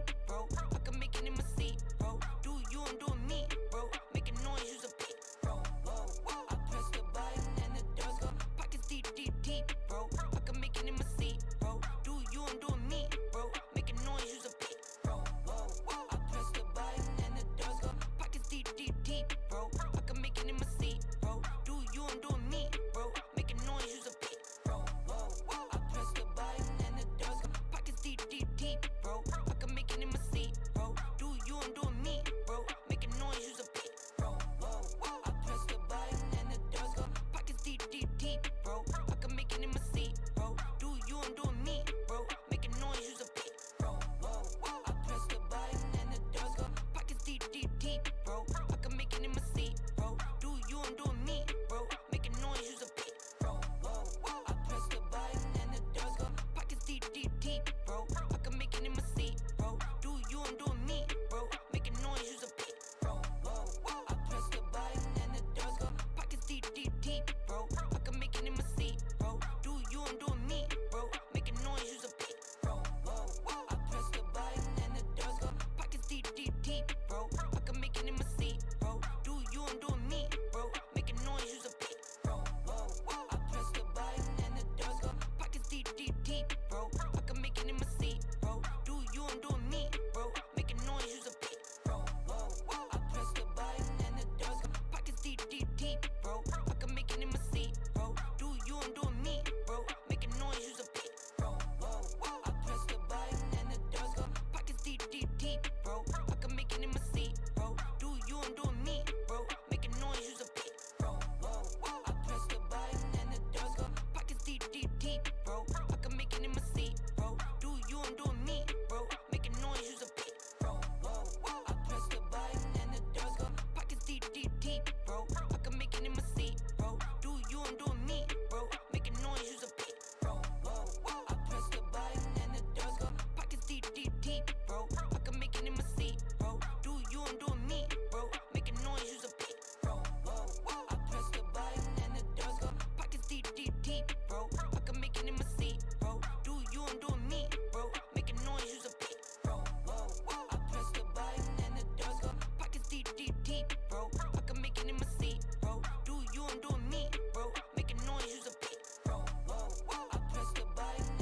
deep, bro. I can make it in my seat, bro. Do you, I'm doing me, bro. Making noise, use a beat, bro. Whoa, whoa. I press the button and the doors go. Pockets deep, deep, deep, bro. I can make it in my seat, bro. Do you, I'm doing me, bro. Making noise, use a beat, bro. Whoa, whoa. I press the button and the doors go. Pockets deep, deep, deep, bro. I can make it in my seat, bro. Do you, I'm doing me, bro. Making noise, use a beat, bro. Whoa, whoa. I press the button and the doors go. Pockets deep, deep, deep, bro. I can make it in my seat, bro. Do you, I'm doing me, bro. Making noise, use a beat, bro. Whoa, whoa. I press the button and the doors go. Pockets deep, deep, deep, bro. I can make it in my seat, bro. Do you, I'm doing me, bro. Making noise, use a beat, bro. Whoa, whoa. I press the button and the doors go. Pockets deep, deep, deep, bro. I can make it in my seat, bro. Do you, I'm doing me, bro. Making noise, use a beat, bro. Whoa, whoa. I press the button and the doors go. Pockets deep, deep, deep, bro. I can make it in my seat, bro. Do you, I'm doing me, bro. Making noise, use a beat, bro. Whoa, whoa. I press the button and the doors go. Pockets deep, deep, deep, bro. I can make it in my seat, bro. Do you, I'm doing me, bro. Making noise, use a beat, bro. Whoa, whoa. I press the button and the doors go. Pockets deep, deep, deep, bro. I can make it in my seat, bro. Do you, I'm doing me, bro. Making noise, use a beat, bro. Whoa, whoa. I press the button and the doors go. Pockets deep, deep, deep, bro. I can make it in my seat, bro. Do you, I'm doing me, bro. Making noise, use a beat, bro. Whoa, whoa. I press the button and the doors go. Pockets deep, deep, deep, bro. I can make it in my seat, bro. Do you, I'm doing me, bro. Making noise, use a beat, bro. Whoa, whoa. I press the button and the doors go. Pockets deep, deep, deep, bro. I can make it in my seat, bro. Do you, I'm doing me, bro. Making noise, use a beat, bro. Whoa, whoa. I press the button and the doors go. Pockets deep, deep, deep, bro. I can make it in my seat, bro. Do you, I'm doing me, bro. Making noise, use a beat, bro. Whoa, whoa. I press the button and the doors go. Pockets deep, deep, deep, bro. I can make it in my seat, bro. Do you, I'm doing me, bro. Making noise, use a beat, bro. Whoa, whoa. I press the button and the doors go. Pockets deep, deep, deep, bro. I can make it in my seat, bro. Do you, I'm doing me, bro. Making noise, use a beat, bro. Whoa, whoa. I press the button and the doors go. Pockets deep, deep, deep, bro. I can make it in my seat, bro. Do you, I'm doing me, bro. Making noise, use a beat, bro. Whoa, whoa. I press the button and the doors go. Pockets deep, deep, deep, bro. I can make it in my seat, bro. Do you, I'm doing me, bro. Making noise, use a beat, bro. Whoa, whoa. I press the button and the doors go. Pockets deep, deep, deep, bro. I can make it in my seat, bro. Do you, I'm doing me, bro. Making noise, use a beat, bro. Whoa, whoa. I press the button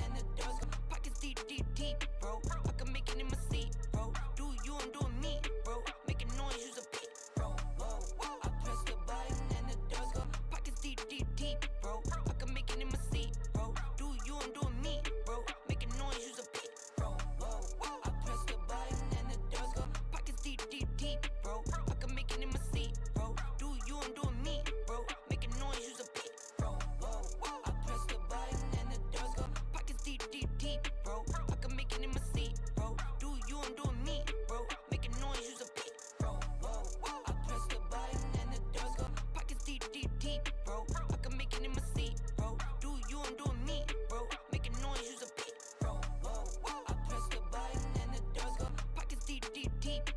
and the doors go. Pockets deep, deep, deep, bro. I can make it in my seat, bro. Do you, I'm doing me, bro. Making noise, use a beat, bro. Whoa, whoa. I press the button and the doors go. Pockets deep, deep, deep, bro. I can make it in my seat, bro. Do you, I'm doing me, bro. Making noise, use a beat, bro. Whoa, whoa. I press the button and the doors go. Pockets deep, deep, deep, bro. I can make it in my seat, bro. Do you, I'm doing me, bro. Making noise, use a beat, bro. Whoa, whoa. I press the button and the doors go. Pockets deep, deep, deep, bro. I can make it in my seat, bro. Do you, I'm doing me, bro. Making noise, use a beat, bro. Whoa, whoa. I press the button and the doors go. Pockets deep, deep, deep, bro. I can make it in my seat, bro. Do you, I'm doing me, bro. Making noise, use a beat, bro. Whoa, whoa. I press the button and the doors go. Pockets deep, deep, deep,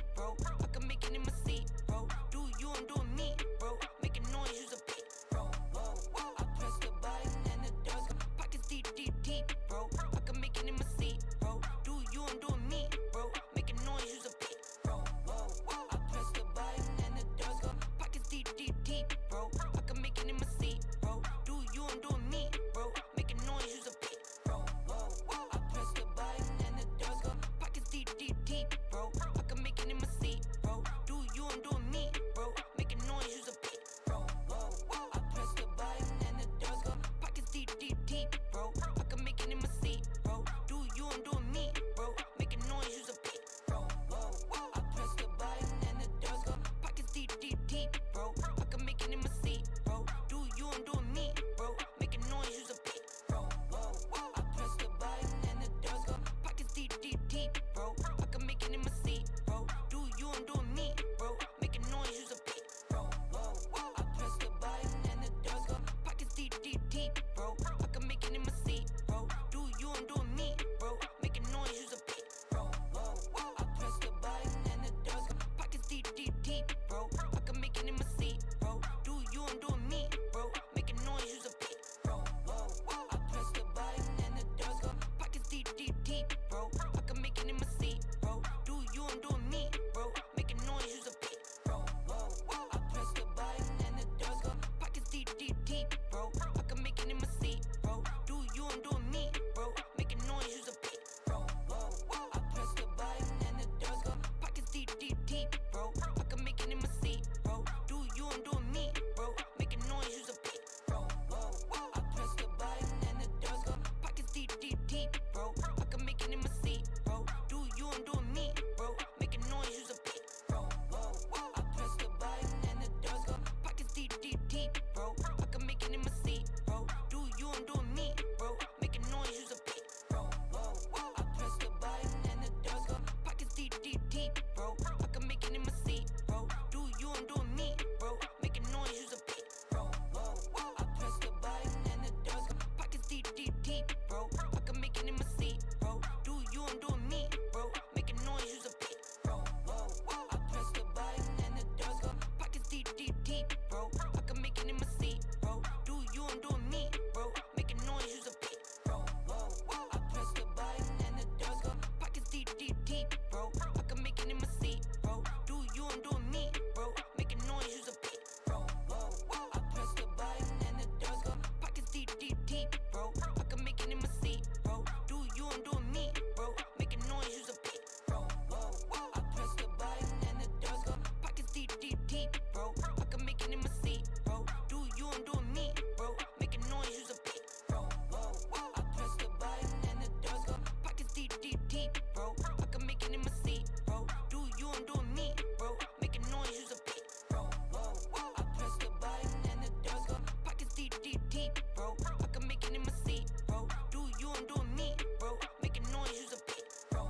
bro. I can make it in my seat, bro. Do you, I'm doing me, bro. Making noise, use a beat, bro. Whoa, whoa. I press the button and the doors go. Pockets deep, deep, deep, bro. I can make it in my seat, bro. Do you, I'm doing me, bro. Making noise, use a beat, bro. Whoa, whoa. I press the button and the doors go. Pockets deep, deep, deep, bro. I can make it in my seat, bro. Do you, I'm doing me, bro. Making noise, use a beat, bro. Whoa, whoa. I press the button and the doors go. Pockets deep, deep, deep, bro. I can make it in my seat, bro. Do you, I'm doing me, bro. Making noise, use a beat, bro. Whoa, whoa. I press the button and the doors go. Pockets deep, deep, deep, bro. I can make it in my seat, bro. Do you, I'm doing me, bro. Making noise, use a beat, bro. Whoa, whoa. I press the button and the doors go. Pockets deep, deep, deep, bro. I can make it in my seat, bro. Do you, I'm doing me, bro. Making noise, use a beat, bro. Whoa, whoa. I press the button and the doors go. Pockets deep, deep, deep, bro. I can make it in my seat, bro. Do you, I'm doing me, bro. Making noise, use a beat, bro. Whoa, whoa. I press the button and the doors go. Pockets deep, deep, deep, bro. I can make it in my seat. bro. I can make it in my seat, bro. Do you, I'm doing me, bro. Making noise, use a beat, bro. I press the button and the doors go. Pockets deep, deep, deep, bro. I can make it in my seat, bro. Do you, I'm doing me, bro. Making noise, use a beat, bro. I press the button and the doors go. Pockets deep, deep, deep, bro. I can make it in my seat, bro. Do you, I'm doing me, bro. Making noise, use a beat, bro. I press the button and the doors go. Pockets deep, deep, deep, bro. I can make it in my seat, bro. Do you, I'm doing me, bro. Making noise, use a beat, bro. I press the button and the doors go. Pockets deep, deep, deep, bro. I can make it in my seat, bro. Do you, I'm doing me, bro. Making noise, use a beat, bro. I press the button and the doors go. Pockets deep, deep, deep, bro. I can make it in my seat, bro. Do you, I'm doing me, bro. Making noise, use a beat, bro.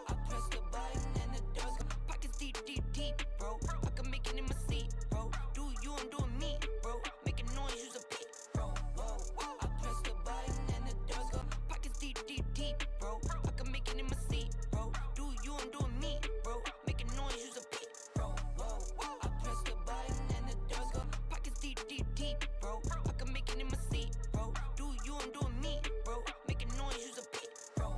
I press the button and the doors go. Pockets deep, deep, deep, bro. I can make it in my seat, bro. Do you, I'm doing me, bro. Making noise, use a beat, bro. I press the button and the doors go. Pockets deep, deep, deep, bro. I can make it in my seat, bro. Do you, I'm doing me, bro. Making noise, use a beat, bro. I press the button and the doors go. Pockets deep, deep, deep, bro. I can make it in my seat, bro. Do you, I'm doing me, bro. Making noise, use a beat, bro. I press the button and the doors go. Pockets deep, deep, deep, bro. I can make it in my seat, bro. Do you, I'm doing me, bro. Making noise, use a beat, bro.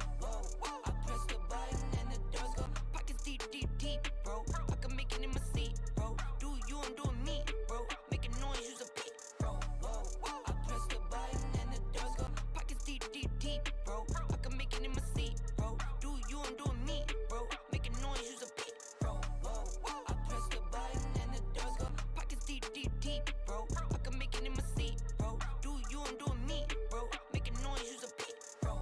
I press the button and the doors go. Pockets deep, deep, deep, bro. I can make it in my seat, bro. Do you, I'm doing me, bro. Making noise, use a beat, bro. I press the button and the doors go. Pockets deep, deep, deep, bro. I can make it in my seat, bro. Do you, I'm doing me, bro. Making noise, use a beat, bro. I press the button and the doors go. Pockets deep, deep, deep, bro. I can make it in my seat, bro. Do you, I'm doing me, bro. Making noise, use a beat, bro.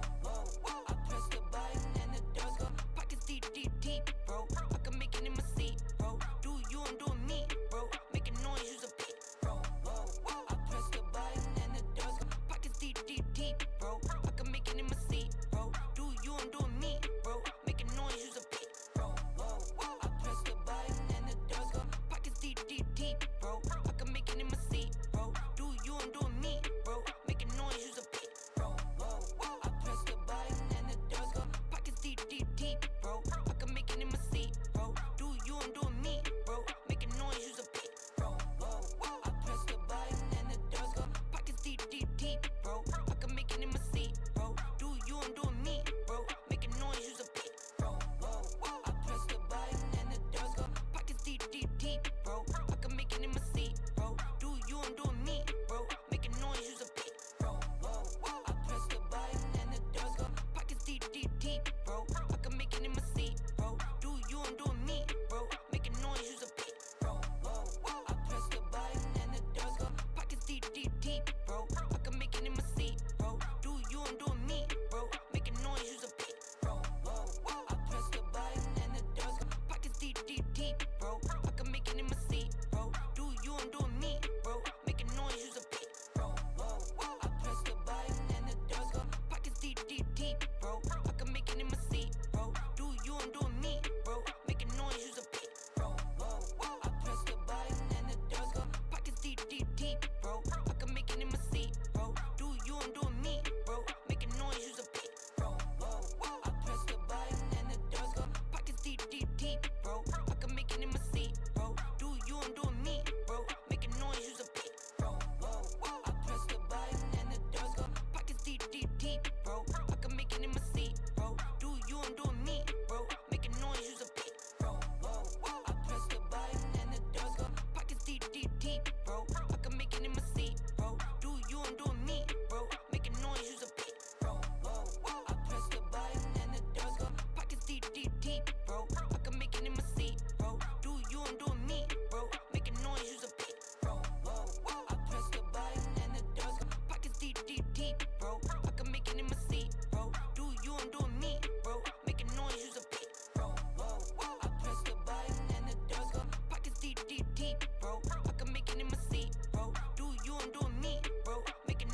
I press the button and the doors go. Pockets deep, deep, deep, bro. I can make it in my seat, bro. Do you, I'm doing me, bro. Making noise, use a beat, bro. I press the button and the doors go. Pockets deep, deep, deep, bro. I can make it in my seat, bro. Do you, I'm doing me, bro. Making noise, use a beat, bro. I press the button and the doors go. Pockets deep, deep, deep, bro. I can make it in my seat, bro. Do you, I'm doing me, bro. Making noise, use a beat, bro. I press the button and the doors go. Pockets deep, deep, deep, bro. I can make it in my seat, bro. Do you, I'm doing me, bro. Making noise, use a beat, bro. I press the button and the doors go. Pockets deep, deep, deep, bro. I can make it in my seat, bro. Do you, I'm doing me, bro. Making noise, use a beat, bro. I press the button and the doors go. Pockets deep, deep, deep, bro. I can make it in my seat, bro. Do you, I'm doing me, bro. Making noise, use a beat, bro. I press the button and the doors go. Pockets deep, deep, deep, bro. I can make it in my seat, bro. Do you, I'm doing me, bro. Making noise, use a beat, bro. I press the button and the doors go. Pockets deep, deep, deep, bro. I can make it in my seat, bro. Do you, I'm doing me, bro. Making noise, use a beat, bro. I press the button and the doors go. Pockets deep, deep, deep, bro. I can make it in my seat, bro. Do you, I'm doing me, bro. Making noise, use a beat, bro. I press the button and the doors go. Pockets deep, deep, deep, bro. I can make it in my seat, bro. Do you, I'm doing me, bro. Making noise, use a beat, bro. I press the button and the doors go. Pockets deep, deep, deep, bro. I can make it in my seat, bro. Do you, I'm doing me, bro. Making noise, use a beat, bro. I press the button and the doors go. Pockets deep, deep, deep, bro. I can make it in my seat, bro. Do you, I'm doing me, bro. Making noise, use a beat, bro. I press the button and the doors go. Pockets deep, deep, deep, bro. I can make it in my seat, bro. Do you, I'm doing me, bro. Making noise, use a beat, bro. I press the button and the doors go. Pockets deep, deep, deep, bro. I can make it in my seat, bro. Do you, I'm doing me, bro. Making noise, use a beat, bro. I press the button and the doors go. Pockets deep, deep, deep, bro. I can make it in my seat, bro. Do you, I'm doing me, bro. Making noise, use a beat, bro. I press the button and the doors go. Pockets deep, deep, deep, bro. I can make it in my seat, bro. Do you, I'm doing me, bro. Making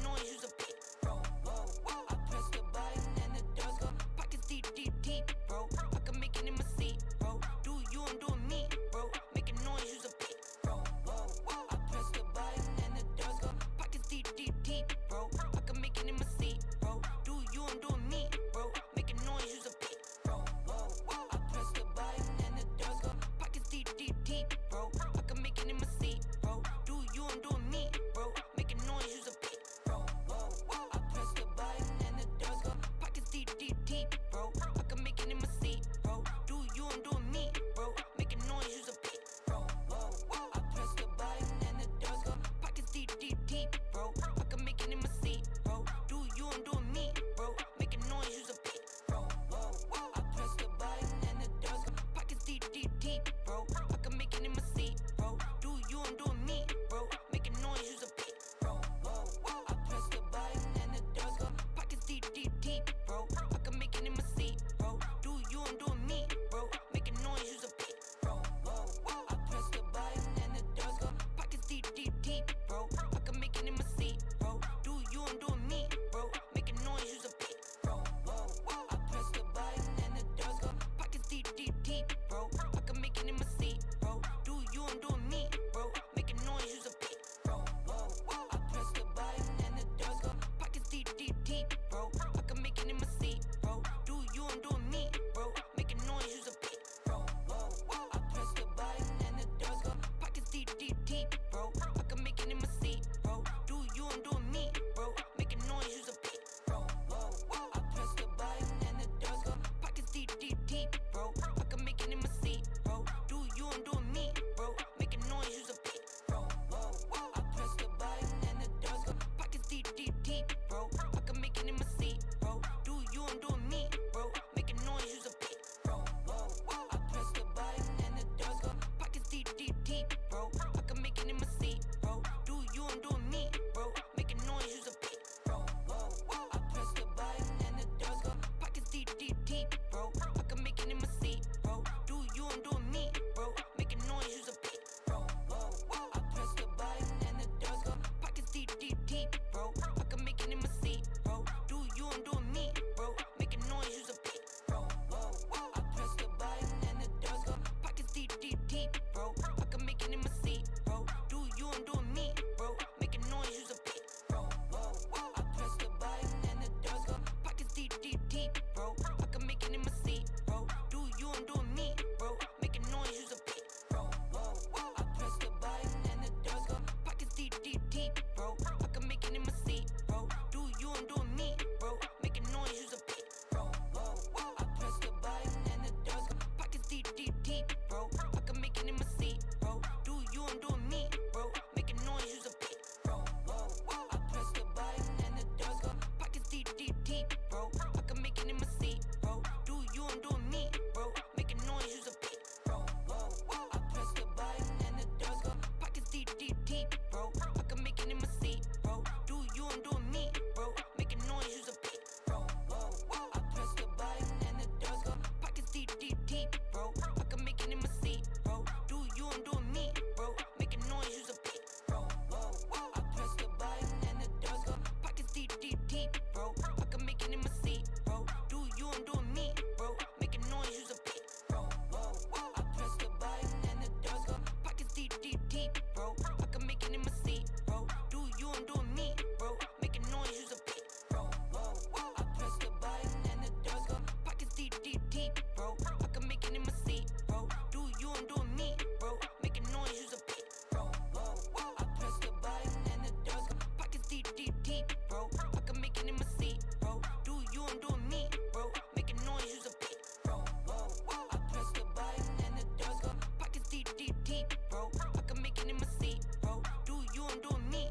deep, bro. I can make it in my seat, bro. Do you, I'm doing me, bro. Making noise, use a beat, bro. Whoa, whoa. I press the button and the doors go. Pockets deep, deep, deep, bro. I can make it in my seat, bro. Do you, I'm doing me, bro. Making noise, use a beat, bro. Whoa, whoa. I press the button and the doors go. Pockets deep, deep, deep, bro. I can make it in my seat, bro. Do you, I'm doing me, bro. Making noise, use a beat, bro. Whoa, whoa. I press the button and the doors go. Pockets deep, deep, deep, bro. I can make it in my seat, bro. Do you, I'm doing me, bro. Making noise, use a beat, bro. Whoa, whoa. I press the button and the doors go. Pockets deep, deep, deep, bro. I can make it in my seat, bro. Do you, I'm doing me, bro. Making noise, use a beat, bro. Whoa, whoa. I press the button and the doors go. Pockets deep, deep, deep, bro. I can make it in my seat, bro. Do you, I'm doing me, bro. Making noise, use a beat, bro. Whoa, whoa. I press the button and the doors go. Pockets deep, deep, deep, bro. I can make it in my seat, bro. Do you, I'm doing me, bro. Making noise, use a beat, bro. Whoa, whoa. I press the button and the doors go. Pockets deep, deep, deep, bro. I can make it in my seat, bro. Do you, I'm doing me, bro. Making noise, use a beat, bro. Whoa, whoa. I press the button and the doors go. Pockets deep, deep, deep, bro. I can make it in my seat, bro. Do you, I'm doing me, bro. Making noise, use a beat, bro. Whoa, whoa. I press the button and the doors go. Pockets deep, deep, deep, bro. I can make it in my seat, bro. Do you, I'm doing me, bro. Making noise, use a beat, bro. Whoa, whoa. I press the button and the doors go. Pockets deep, deep, deep, bro. I can make it in my seat, bro. Do you, I'm doing me, bro. Making noise, use a beat, bro. Whoa, whoa. I press the button and the doors go. Pockets deep, deep, deep, bro. I can make it in my seat, bro. Do you, I'm doing me, bro. Making noise, use a beat, bro. Whoa, whoa. I press the button and the doors go. Pockets deep, deep, deep, bro. I can make it in my seat, bro. Do you, I'm doing me, bro. Making noise, use a beat, bro. Whoa, whoa. I press the button and the doors go. Pockets deep, deep, deep, bro. I can make it in my seat, bro. Do you, I'm doing me, bro. Making noise, use a beat, bro. Whoa, whoa. I press the button and the doors go. Pockets deep, deep, deep, bro. I can make it in my seat, bro. Do you, I'm doing me, bro. Making noise, use a beat, bro. Whoa, whoa. I press the button and the doors go. Pockets deep, deep, deep, bro. I can make it in my seat, bro. Do you, I'm doing me, bro. Making noise, use a beat, bro. Whoa, whoa. I press the button and the doors go. Pockets deep, deep, deep, bro. I can make it in my seat, bro. Do you, I'm doing me, bro. Making noise, use a beat, bro. Whoa, whoa. I press the button and the doors go. Pockets deep, deep, deep, bro. I can make it in my seat, bro. Do you, I'm doing me, bro. Making noise, use a beat, bro. Whoa, whoa. I press the button and the doors go. Pockets deep, deep, deep, bro. I can make it in my seat, bro. Do you, I'm doing me, bro. Making noise, use a beat, bro. Whoa, whoa. I press the button and the doors go. Pockets deep, deep, deep, bro. I can make it in my seat, bro. Do you, I'm doing me, bro. Making noise, use a beat, bro. Whoa, whoa. I press the button and the doors go. Pockets deep, deep, deep, bro. I can make it in my seat, bro. Do you, I'm doing me, bro. Making noise, use a beat, bro. Whoa, whoa. I press the button and the doors go. Pockets deep, deep, deep, bro. I can make it in my seat, bro. Do you, I'm doing me, bro. Making noise, use a beat, bro. Whoa, whoa. I press the button and the doors go. Pockets deep, deep, deep, bro. I can make it in my seat, bro. Do you, I'm doing me, bro. Making noise, use a beat, bro. Whoa, whoa. I press the button and the doors go. Pockets deep, deep, deep, bro. I can make it in my seat, bro. Do you, I'm doing me, bro. Making noise, use a beat, bro. Whoa, whoa. I press the button and the doors go. Pockets deep, deep, deep, bro. I can make it in my seat, bro. Do you, I'm doing me,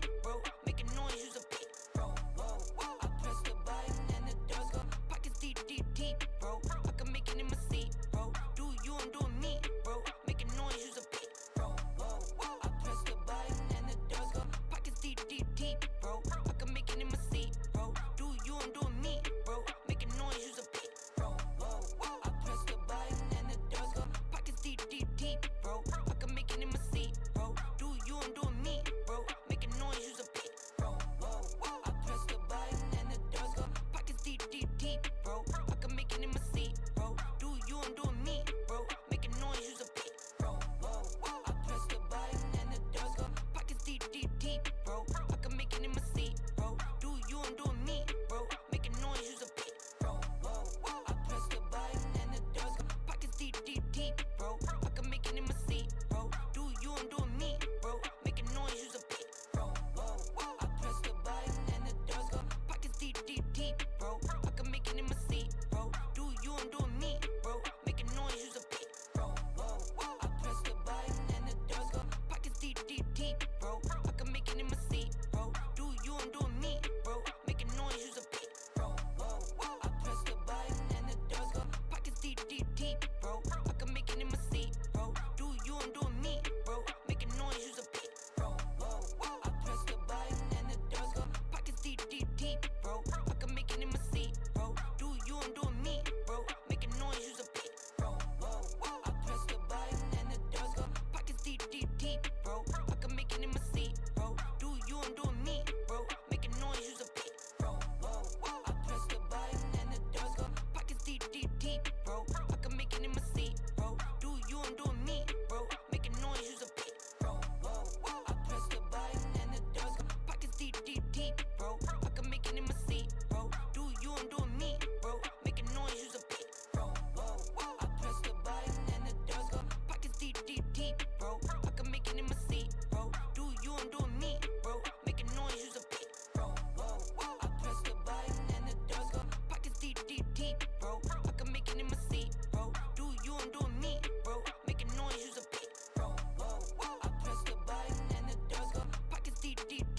bro. Making noise, use a beat, bro. Whoa, whoa. I press the button and the doors go. Pockets deep, deep, deep, bro. I can make it in my seat, bro. Do you, I'm doing me, bro. Making noise, use a beat, bro. Whoa, whoa. I press the button and the doors go. Pockets deep, deep, deep, bro. I can make it in my seat, bro. Do you, I'm doing me, bro. Making noise, use a beat, bro. Whoa, whoa. I press the button and the doors go. Pockets deep, deep, deep, bro. I can make it in my seat, bro. Do you, I'm doing me, bro. Making noise, use a beat, bro. Whoa, whoa. I press the button and the doors go. Pockets deep, deep, deep, bro. I can make it in my seat, bro. Do you, I'm doing me, bro. Making noise, use a beat, bro. Whoa, whoa. I press the button and the doors go. Pockets deep, deep, deep, bro. I can make it in my seat, bro. Do you, I'm doing me, bro. Making noise, use a beat, bro. Whoa, whoa. I press the button and the doors go. Pockets deep, deep, deep, bro. I can make it in my seat, bro. Do you, I'm doing me, bro. Making noise, use a beat, bro. Whoa, whoa. I press the button and the doors go. Pockets deep, deep, deep, bro. I can make it in my seat, bro.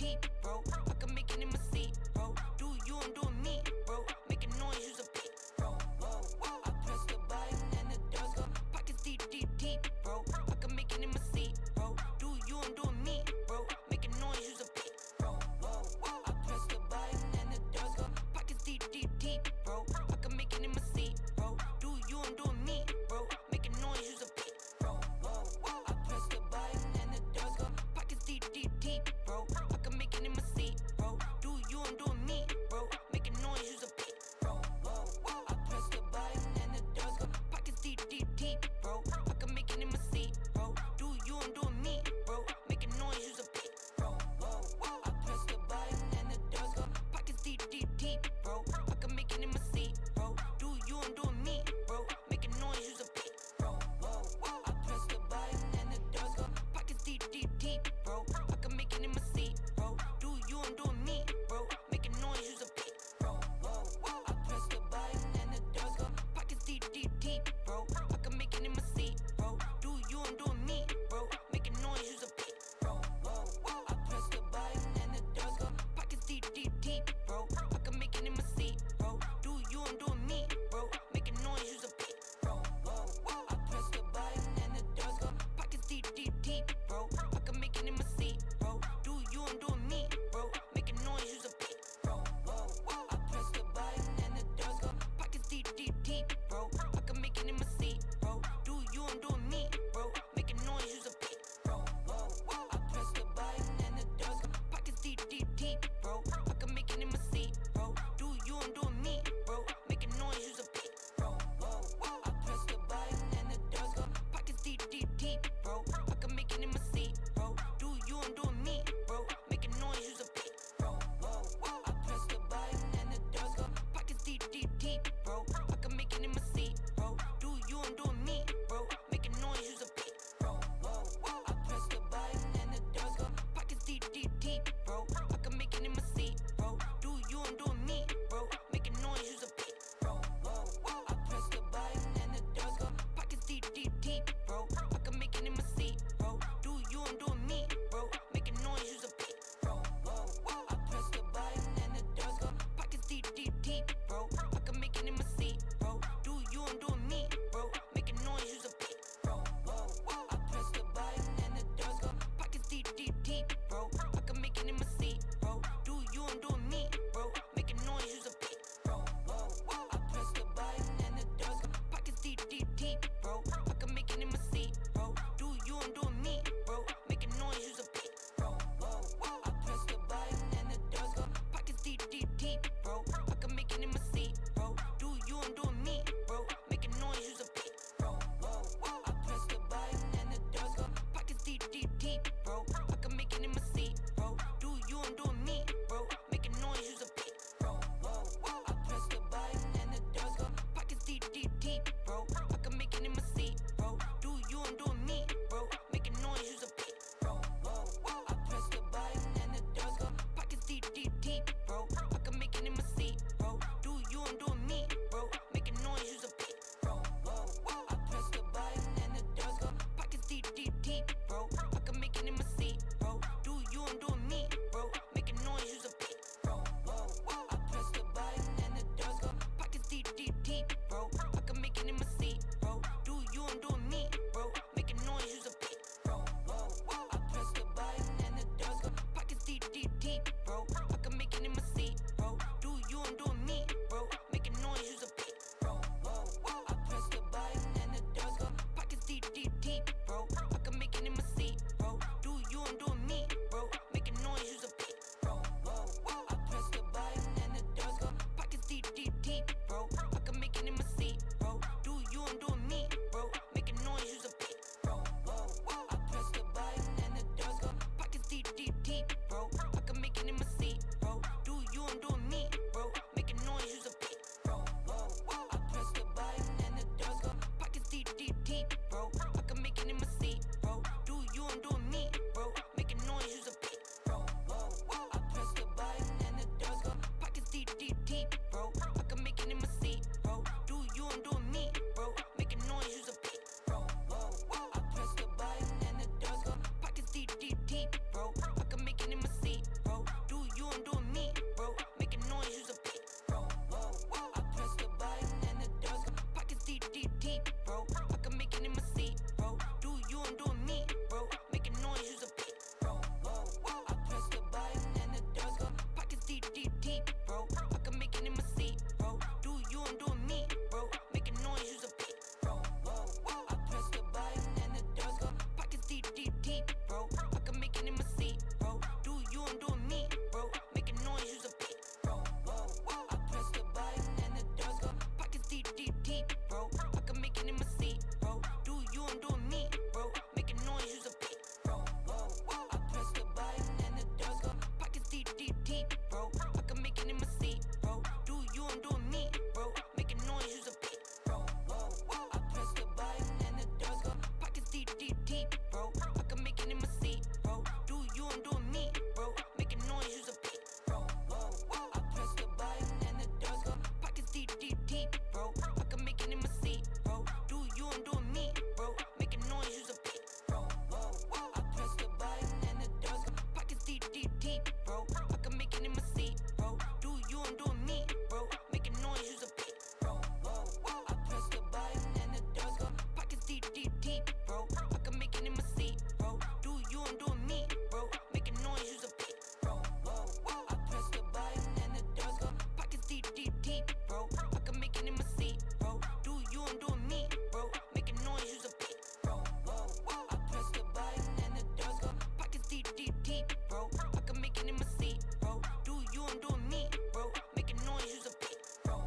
deep, bro. I can make it in my seat, bro. Do you, I'm doing me, bro. Making noise, use a beat, bro. Whoa, whoa. I press the button and the doors go. Pockets deep, deep, deep, bro. I can make it in my seat, bro. Do you, I'm doing me, bro. Making noise, use a beat, bro. Whoa, whoa. I press the button and the doors go. Pockets deep, deep, deep, bro. I can make it in my seat, bro. Do you, I'm doing me, bro. Making noise, use a beat, bro. Whoa, whoa. I press the button and the doors go. Pockets deep, deep, deep, bro. I can make it in my seat, bro. Do you, I'm doing me, bro. Making noise, use a beat, bro. Whoa, whoa. I press the button and the doors go. Pockets deep, deep, deep, bro. I can make it in my seat, bro. Do you, I'm doing me, bro. Making noise, use a beat, bro. Whoa, whoa. I press the button and the doors go. Pockets deep, deep, deep, bro. I can make it in my seat, bro. Do you, I'm doing me, bro. Making noise, use a beat, bro. Whoa, whoa. I press the button and the doors go. Pockets deep, deep, deep, bro. I can make it in my seat, bro. Do you, I'm doing me, bro. Making noise, use a beat, bro. Whoa, whoa. I press the button and the doors go. Pockets deep, deep, deep, bro. I can make it in my seat, bro. Do you, I'm doing me, bro. Making noise, use a beat, bro. Whoa, whoa. I press the button and the doors go. Pockets deep, deep, deep, bro. I can make it in my seat, bro. Do you, I'm doing me, bro. Making noise, use a beat, bro. Whoa, whoa. I press the button and the doors go. Pockets deep, deep, deep, bro. I can make it in my seat, bro. Do you, I'm doing me, bro. Making noise, use a beat, bro. Whoa, whoa. I press the button and the doors go. Pockets deep, deep, deep, bro. I can make it in my seat, bro. Do you, I'm doing me, bro. Making noise, use a beat, bro. Whoa, whoa. I press the button and the doors go. Pockets deep, deep, deep, bro. I can make it in my seat, bro. Do you, I'm doing me, bro. Making noise, use a beat, bro. Whoa, whoa. I press the button and the doors go. Pockets deep, deep, deep, bro. I can make it in my seat, bro. Do you, I'm doing me, bro. Making noise, use a beat, bro. Whoa, whoa. I press the button and the doors go. Pockets deep, deep, deep, bro. I can make it in my seat, bro. Do you, I'm doing me, bro. Making noise, use a beat, bro. Whoa, whoa. I press the button and the doors go. Pockets deep, deep, deep, bro. I can make it in my seat, bro. Do you, I'm doing me, bro. Making noise, use a beat, bro. Whoa, whoa. I press the button and the doors go. Pockets deep, deep, deep, bro. I can make it in my seat, bro. Do you, I'm doing me, bro. Making noise, use a beat, bro. Whoa, whoa. I press the button and the doors go. Pockets deep, deep, deep, bro. I can make it in my seat, bro. Do you, I'm doing me, bro. Making noise, use a beat, bro. Whoa, whoa. I press the button and the doors go. Pockets deep, deep, deep, bro. I can make it in my seat, bro. Do you, I'm doing me, bro. Making noise, use a beat, bro. Whoa, whoa. I press the button and the doors go. Pockets deep, deep, deep, bro. I can make it in my seat, bro. Do you, I'm doing me, bro. Making noise, use a beat, bro. Whoa, whoa. I press the button and the doors go. Pockets deep, deep, deep, bro. I can make it in my seat, bro. Do you, I'm doing me, bro. Making noise, use a beat, bro. Whoa, whoa. I press the button and the doors go. Pockets deep, deep, deep, bro. I can make it in my seat, bro. Do you, I'm doing me, bro. Making noise, use a beat, bro. Whoa, whoa. I press the button and the doors go. Pockets deep, deep, deep, bro. I can make it in my seat, bro. Do you, I'm doing me, bro. Making noise, use a beat, bro. Whoa, whoa. I press the button and the doors go. Pockets deep, deep, deep, bro. I can make it in my seat, bro. Do you, I'm doing me, bro. Making noise, use a beat, bro. Whoa, whoa. I press the button and the doors go. Pockets deep, deep, deep, bro. I can make it in my seat, bro. Do you, I'm doing me, bro. Making noise, use a beat, bro. Whoa, whoa. I press the button and the doors go. Pockets deep, deep, deep, bro. I can make it in my seat, bro. Do you, I'm doing me, bro. Making noise, use a beat, bro. Whoa, whoa. I press the button and the doors go. Pockets deep, deep, deep, bro. I can make it in my seat, bro. Do you, I'm doing me, bro. Making noise, use a beat, bro. Whoa, whoa. I press the button and the doors go. Pockets deep, deep, deep, bro. I can make it in my seat, bro. Do you, I'm doing me, bro. Making noise, use a beat, bro. Whoa, whoa. I press the button and the doors go. Pockets deep, deep, deep, bro. I can make it in my seat, bro. Do you, I'm doing me, bro. Making noise, use a beat, bro. Whoa, whoa. I press the button and the doors go. Pockets deep, deep, deep, bro. I can make it in my seat, bro. Do you, I'm doing me, bro. Making noise, use a beat, bro. Whoa, whoa. I press the button and the doors go. Pockets deep, deep, deep, bro. I can make it in my seat, bro. Do you, I'm doing me, bro. Making noise, use a beat, bro. Whoa, whoa. I press the button and the doors go. Pockets deep, deep, deep, bro. I can make it in my seat, bro. Do you, I'm doing me, bro. Making noise, use a beat, bro. Whoa, whoa. I press the button and the doors go. Pockets deep, deep, deep, bro. I can make it in my seat, bro. deep, bro. I can make it in my seat, bro. Do you, I'm doing me, bro. Making noise, use a beat, bro. I press the button and the doors go. Pockets deep, deep, deep, bro. I can make it in my seat, bro. Do you, I'm doing me, bro. Making noise, use a beat, bro. I press the button and the doors go. Pockets deep, deep, deep, bro. I can make it in my seat, bro. Do you, I'm doing me, bro. Making noise, use a beat, bro. I press the button and the doors go. Pockets deep, deep, deep, bro. I can make it in my seat, bro. Do you, I'm doing me, bro. Making noise, use a beat, bro. I press the button and the doors go. Pockets deep, deep, deep, bro. I can make it in my seat, bro. Do you, I'm doing me, bro. Making noise, use a beat, bro. I press the button and the doors go. Pockets deep, deep, deep, bro. I can make it in my seat, bro. Do you, I'm doing me, bro. Making noise, use a beat, bro. I press the button and the doors go. Pockets deep, deep, deep, bro. I can make it in my seat, bro. Do you, I'm doing me, bro. Making noise, use a beat, bro. I press the button and the doors go. Pockets deep, deep, deep, bro. I can make it in my seat, bro. Do you, I'm doing me, bro. Making noise, use a beat, bro. I press the button and the doors go. Pockets deep, deep, deep, bro. I can make it in my seat, bro. Do you, I'm doing me, bro. Making noise, use a beat, bro. I press the button and the doors go. Pockets deep, deep, deep, bro. I can make it in my seat, bro. Do you, I'm doing me, bro. Making noise, use a beat, bro. I press the button and the doors go. Pockets deep, deep, deep, bro. I can make it in my seat, bro. Do you, I'm doing me, bro. Making noise, use a beat, bro. I press the button and the doors go. Pockets deep, deep, deep, bro. I can make it in my seat, bro. Do you, I'm doing me, bro. Making noise, use a beat, bro.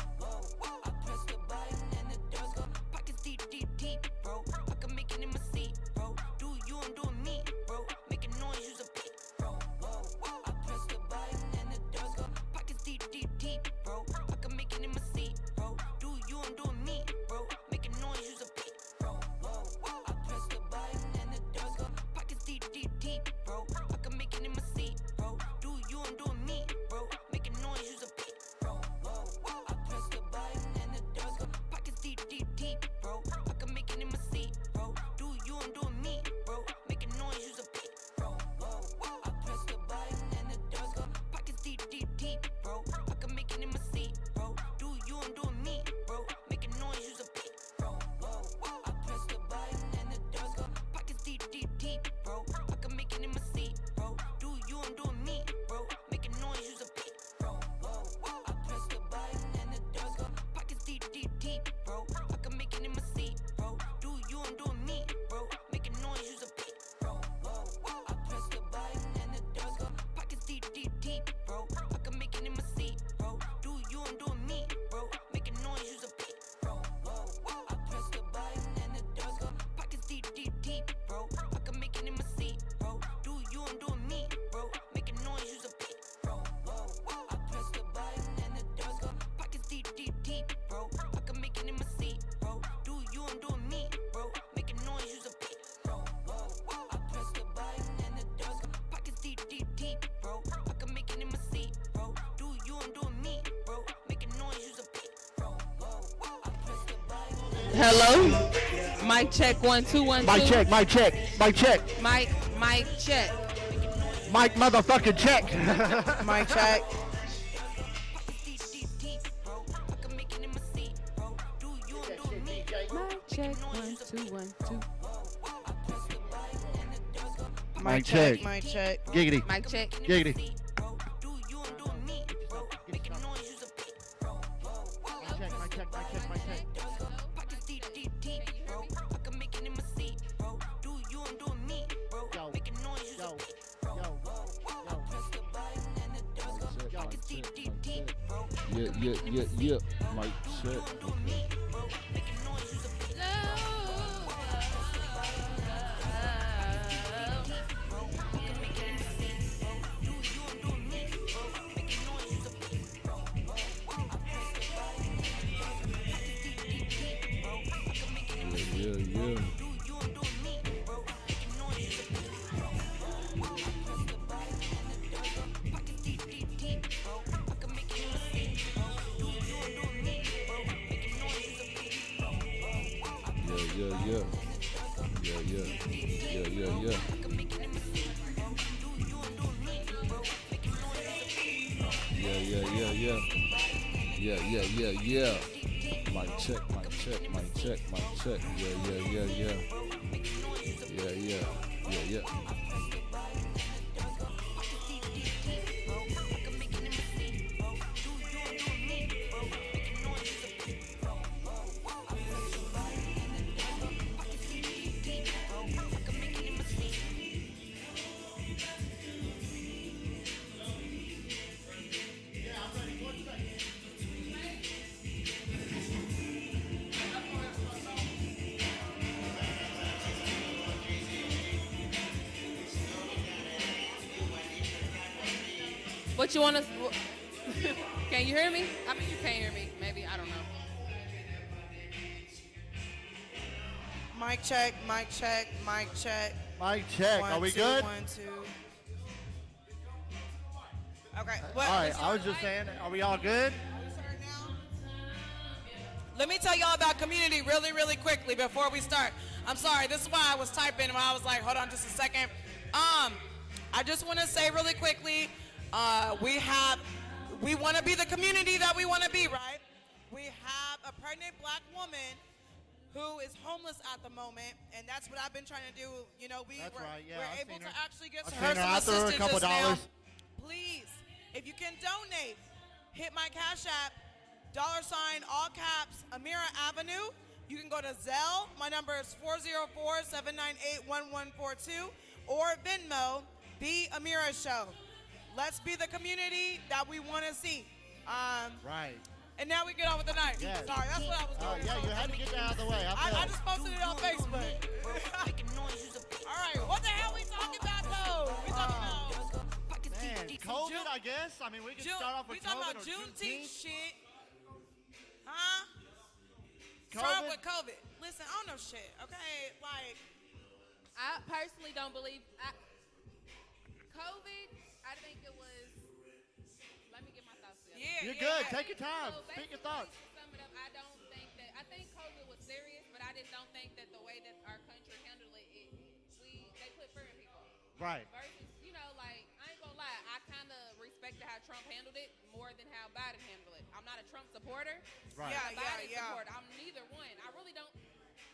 I press the button and the doors go. Pockets deep, deep, deep, bro. I can make it in my seat, bro. Do you, I'm doing me, bro. Making noise, use a beat, bro. I press the button and the doors go. Pockets deep, deep, deep, bro. I can make it in my seat, bro. Do you, I'm doing me, bro. Making noise, use a beat, bro. I press the button and the doors go. Pockets deep, deep, deep, bro. I can make it in my seat, bro. Do you, I'm doing me, bro. Making noise, use a beat, bro. I press the button and the doors go. Pockets deep, deep, deep, bro. I can make it in my seat, bro. Do you, I'm doing me, bro. Making noise, use a beat, bro. I press the button and the doors go. Pockets deep, deep, deep, bro. I can make it in my seat, bro. Do you, I'm doing me, bro. Making noise, use a beat, bro. I press the button and the doors go. Pockets deep, deep, deep, bro. I can make it in my seat, bro. Do you, I'm doing me, bro. Making noise, use a beat, bro. I press the button and the doors go. Pockets deep, deep, deep, bro. I can make it in my seat, bro. Do you, I'm doing me, bro. Making noise, use a beat, bro. I press the button and the doors go. Pockets deep, deep, deep, bro. I can make it in my seat, bro. Do you, I'm doing me, bro. Making noise, use a beat, bro. I press the button and the doors go. Pockets deep, deep, deep, bro. I can make it in my seat, bro. Do you, I'm doing me, bro. Making noise, use a beat, bro. I press the button and the doors go. Pockets deep, deep, deep, bro. I can make it in my seat, bro. Do you, I'm doing me, bro. Making noise, use a beat, bro. I press the button. Hello? Mic check 1 2 1 2. Mic check, mic check, mic check. Mic check. Mic motherfucking check. Mic check. Deep, deep, deep, bro. I can make it in my seat, bro. Do you, I'm doing me, bro. Mic check 1 2 1 2. I press the button and the doors go. Mic check. Mic check. Giggity. Mic check. Giggity. Do you, I'm doing me, bro. Making noise, use a beat, bro. Mic check, mic check, mic check, mic check. Pockets deep, deep, deep, bro. I can make it in my seat, bro. Do you, I'm doing me, bro. Yo. Making noise, use Yo, a beat, yo, I yo. press the button and the doors go. Pockets deep, deep, deep, bro. Yeah. Mic check. Me, bro. Making noise, use a beat, bro. I can make it in my seat, bro. Do you, I'm doing me, bro. Making noise, use a beat, bro. I press the button and the doors go. Pockets deep, deep, deep, bro. I can make it in my seat, Yeah. do you, I'm doing me, bro. Making noise, use a beat, bro. I press the button and the doors go. Pockets deep, deep, deep, bro. I can make it in my seat, bro. Do you, I'm doing me, bro. Making noise, use a beat, bro. Yeah. I can make it in my seat, bro. Do you, I'm doing me, bro. Making noise, use a beat, bro. Yeah. Mic check, mic check, mic check, mic check. Yeah. Yeah. What you want to? Can you hear me? I mean, you can't hear me. Maybe I don't know. Mic check, mic check, mic check. Mic check. Are we 1, 2, good? 1, 2. Okay. All right. I was just saying, are we all good? Let me tell y'all about community really, really quickly before we start. I'm sorry. This is why I was typing when I was like, hold on just a second. I just want to say really quickly, we want to be the community that we want to be, right? We have a pregnant black woman who is homeless at the moment, and that's what I've been trying to do. You know, That's right, yeah, we're I've able seen to her. actually get I've her seen her. some I threw her a assistance couple just now. dollars. Please, if you can donate, hit my Cash App, $, all caps, Amira Avenue. You can go to Zelle. My number is 404-798-1142, or Venmo, The Amira Show. Let's be the community that we want to see. Right. And now we get on with the night. Yes. Sorry, that's what I was doing. Yeah, you had to get that out of the way. I just posted it on Facebook. All right, what the hell we talking about though? We talking about Man, COVID, I guess. I mean, we can start off with we talking COVID about or Juneteenth Juneteenth. shit. Huh? Start with COVID. Listen, I don't know shit, okay? Like, I personally don't believe COVID. I think it was. Let me get my thoughts together. yeah. You're yeah, good. I- Take your time. So Speak your basically, thoughts. to sum it up, I think COVID was serious, but I just don't think that the way that our country handled it, they put fear in people. Right. Versus, you know, like, I ain't gonna lie, I kind of respected how Trump handled it more than how Biden handled it. I'm not a Trump supporter. Right. I'm a Biden Yeah. supporter. I'm neither one. I really don't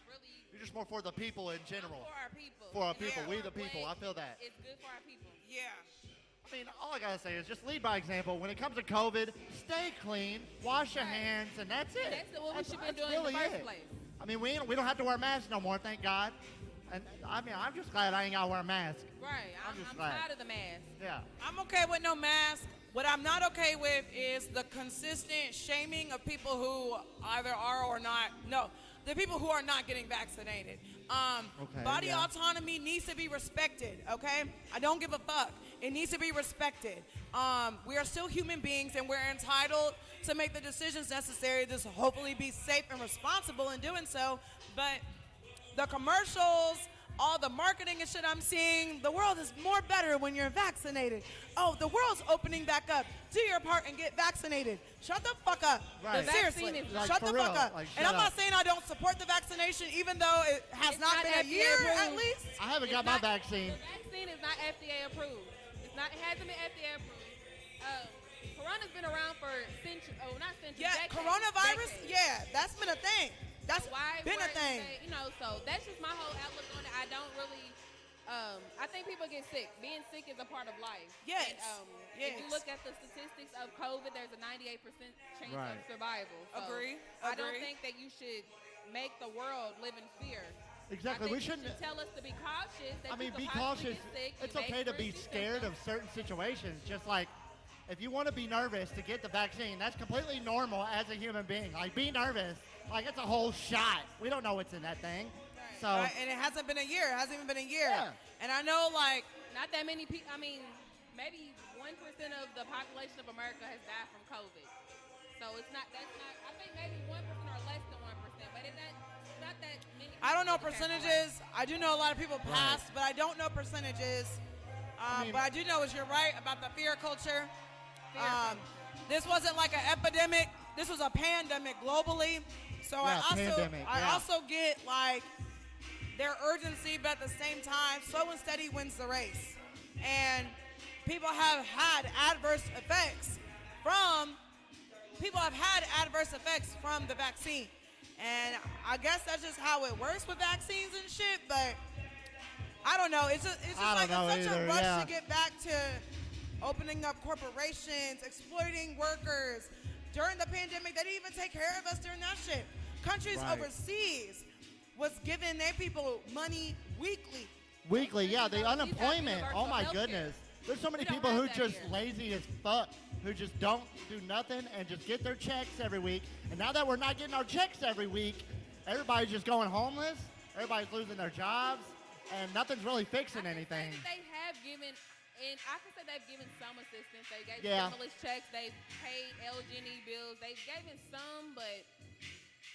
really. You're just more for the people in I'm general. for our people. For our And people. We therefore, the people. when I feel that. It's good for our people. yeah. I mean, all I gotta say is just lead by example. When it comes to COVID, stay clean, wash your Right. hands, and that's it. That's what we should be that's doing in the really first it. place. I mean, we don't have to wear masks no more, thank God. And I mean, I'm just glad I ain't gotta wear a mask. Right. I'm I'm just glad. tired of the mask. Yeah. I'm okay with no mask. What I'm not okay with is the consistent shaming of people who either are or not. No, the people who are not getting vaccinated. Okay, Body yeah. autonomy needs to be respected. Okay, I don't give a fuck. It needs to be respected. We are still human beings, and we're entitled to make the decisions necessary to hopefully be safe and responsible in doing so. But the commercials, all the marketing and shit I'm seeing, the world is more better when you're vaccinated. Oh, the world's opening back up. Do your part and get vaccinated. Shut the fuck up. Right. The Seriously, vaccine is- Like, shut for the real, fuck up. like, And shut I'm not up. saying I don't support the vaccination, even though it has It's not not been a FDA year approved. at least. I haven't It's got my not- vaccine. The vaccine is not FDA approved. It hasn't been FDA approved. Corona's been around for centuries. Oh, not centuries. Yeah, decades, coronavirus, decades. yeah, that's been a thing. That's Why been a wouldn't thing. they- you know, so that's just my whole outlook on it. I don't really. I think people get sick. Being sick is a part of life. Yes. And, If Yes. you look at the statistics of COVID, there's a 98% chance Right. of survival. So Agree, I don't agree. think that you should make the world live in fear. Exactly. I think We you shouldn't. should tell us to be cautious. That I mean, you could be possibly cautious. get sick. You It's may okay to be experience scared of symptoms. certain situations. Just like if you want to be nervous to get the vaccine, that's completely normal as a human being. Like, be nervous. Like, it's a whole shot. We don't know what's in that thing. So, Right, and it hasn't been a year. It hasn't even been a year. Yeah. And I know, like, Not that many people. I mean, maybe 1% of the population of America has died from COVID. So it's not. That's not. I think maybe 1% or less than 1%. But it's not that many. I don't know people that passed away. percentages. I do know a lot of people passed, but I don't know percentages. mean- But I do know is you're right about the fear culture. Fear This wasn't like an epidemic. This was a pandemic globally. So Yeah, pandemic, I yeah. also get like their urgency, but at the same time, slow and steady wins the race. And people have had adverse effects from people have had adverse effects from the vaccine. And I guess that's just how it works with vaccines and shit, but I don't know. It's just I like don't know it's such either, a rush yeah. to get back to opening up corporations, exploiting workers. During the pandemic, they didn't even take care of us during that shit. Countries Right. overseas was giving their people money weekly. Weekly, yeah, the These have unemployment. Oh universal my healthcare. goodness. There's so many We don't people have who that just here. lazy as fuck, who just don't do nothing and just get their checks every week. And now that we're not getting our checks every week, everybody's just going homeless. Everybody's losing their jobs, and nothing's really fixing anything. I can say that they have given, and I can say they've given some assistance. They gave Yeah. stimulus checks. They've paid LG&E bills. They've given some, but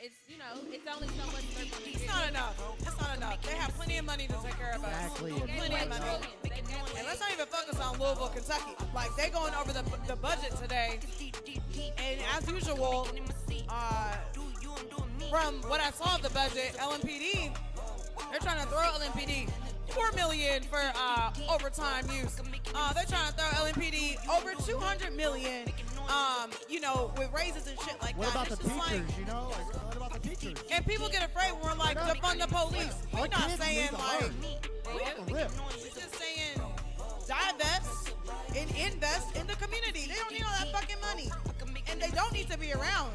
it's it's only so much they're going to It's not enough. It's not enough. They have plenty of money to take care of us. Exactly. They gave Plenty away of money. trillions. They gave away- And let's not even focus on Louisville, Kentucky. Like, they going over the budget today. And as usual, from what I saw of the budget, LMPD, they're trying to throw LMPD $4 million for overtime use. They're trying to throw LMPD over $200 million, with raises and shit like What that. about the It's just teachers, like, you know? Like, what about the teachers? and people get afraid when we're like, I know. defund the police. Our We're not kids saying need to like, learn. we're Rip. just saying divest and invest in the community. They don't need all that fucking money. And they don't need to be around.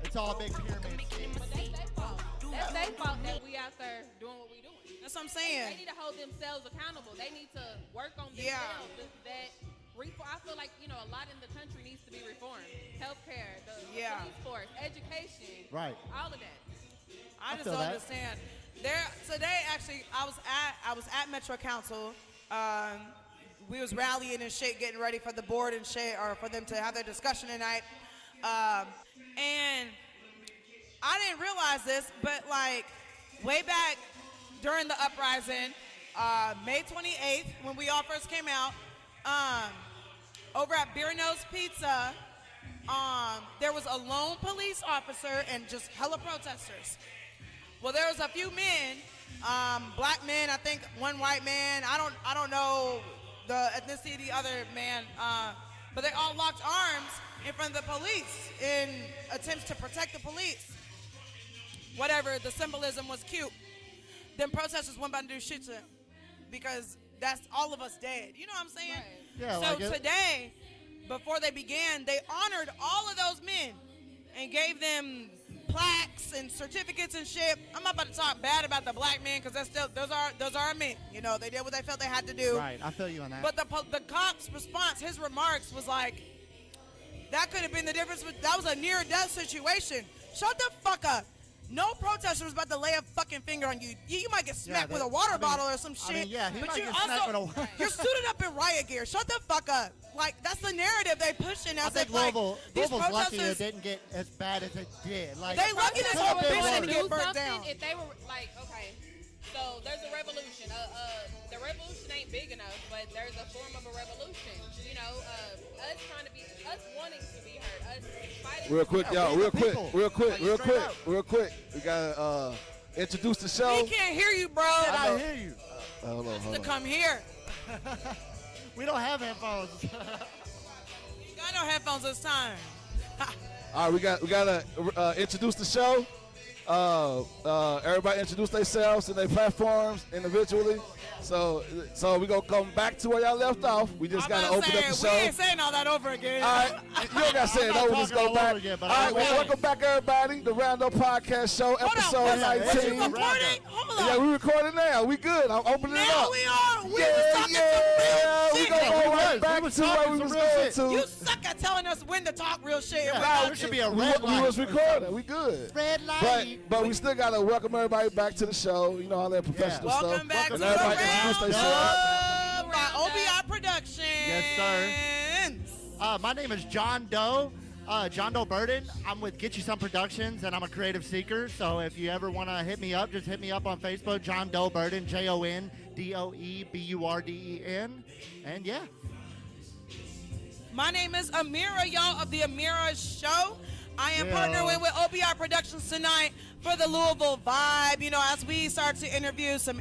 It's all a big pyramid scheme. That's their fault that we out there doing what we doing. That's what I'm They saying. need to hold themselves accountable. They need to work on Yeah. themselves. I feel like a lot in the country needs to be reformed. Healthcare, the Yeah. police force, education, Right. all of that. I just feel don't that. understand. Today actually I was at Metro Council. We was rallying and shit, getting ready for the board and shit, or for them to have their discussion tonight. And I didn't realize this, but like way back during the uprising, May 28th, when we all first came out, over at Beer Nose Pizza, there was a lone police officer and just hella protesters. Well, there was a few men, black men, I think one white man. I don't know the ethnicity of the other man, but they all locked arms in front of the police in attempts to protect the police. Whatever, the symbolism was cute. Then protesters weren't about to do shit to them because that's all of us dead. You know what I'm saying? Right. Yeah, So like it- today, before they began, they honored all of those men and gave them plaques and certificates and shit. I'm not about to talk bad about the black men because those are our men. They did what they felt they had to do. Right, I feel you on that. But the cop's response, his remarks was like, that could have been the difference. That was a near-death situation. Shut the fuck up. No protester was about to lay a fucking finger on you. You might get smacked they- with a water I mean- bottle or some I shit. mean, yeah, he but might you get smacked with a water- you're suited up in riot gear. Shut the fuck up. Like, that's the narrative they pushing I as think if like these Louisville's lucky it protesters. didn't get as bad as it did. Like, They lucky this it whole could've been bitch worse. didn't get burnt something down. if they were like, okay, so there's a revolution. The revolution ain't big enough, but there's a form of a revolution. Us trying to be, us wanting to be heard, us fighting. Real quick, Yeah, y'all. we Real the quick. people. Real quick. Like, Real straight quick. up. Real quick. We gotta introduce the show. We can't hear you, bro. I hear you. Hold on. To Hold on. come here. We don't have headphones. Got no headphones this time. All right, we gotta introduce the show. Everybody introduce themselves and their platforms individually. So we gonna come back to where y'all left off. We just I'm gotta about to open up the say, show. we ain't saying all that over again. All right, you don't gotta say it I'm not over. Just talking go all back. over again, but All I'm right, well, ready. welcome back, everybody. The Round Up Podcast Show, Hold episode on, what you 19. Round recording? Up. Hold on. Yeah, we recording now. We good. I'm opening it Now up. we are. We Yeah, was talking some real we shit. gonna Yeah, we go right was. back We was to where talking we some was real going shit. to. You suck at telling us when to talk real shit. Yeah, without there should be you. a We red light. was recording. We good. Red light. But we still gotta welcome everybody back to the show. You know all that professional stuff. Welcome back to And the everybody round introduce themselves. by OBI Productions. Yes, sir. My name is John Doe. John Doe Burden. I'm with Get You Some Productions, and I'm a creative seeker. So if you ever want to hit me up, just hit me up on Facebook, John Doe Burden, JONDOEBURDEN. And yeah. My name is Amira, y'all, of the Amira Show. I am Yeah. partnering with OBI Productions tonight for the Louisville vibe. You know, as we start to interview some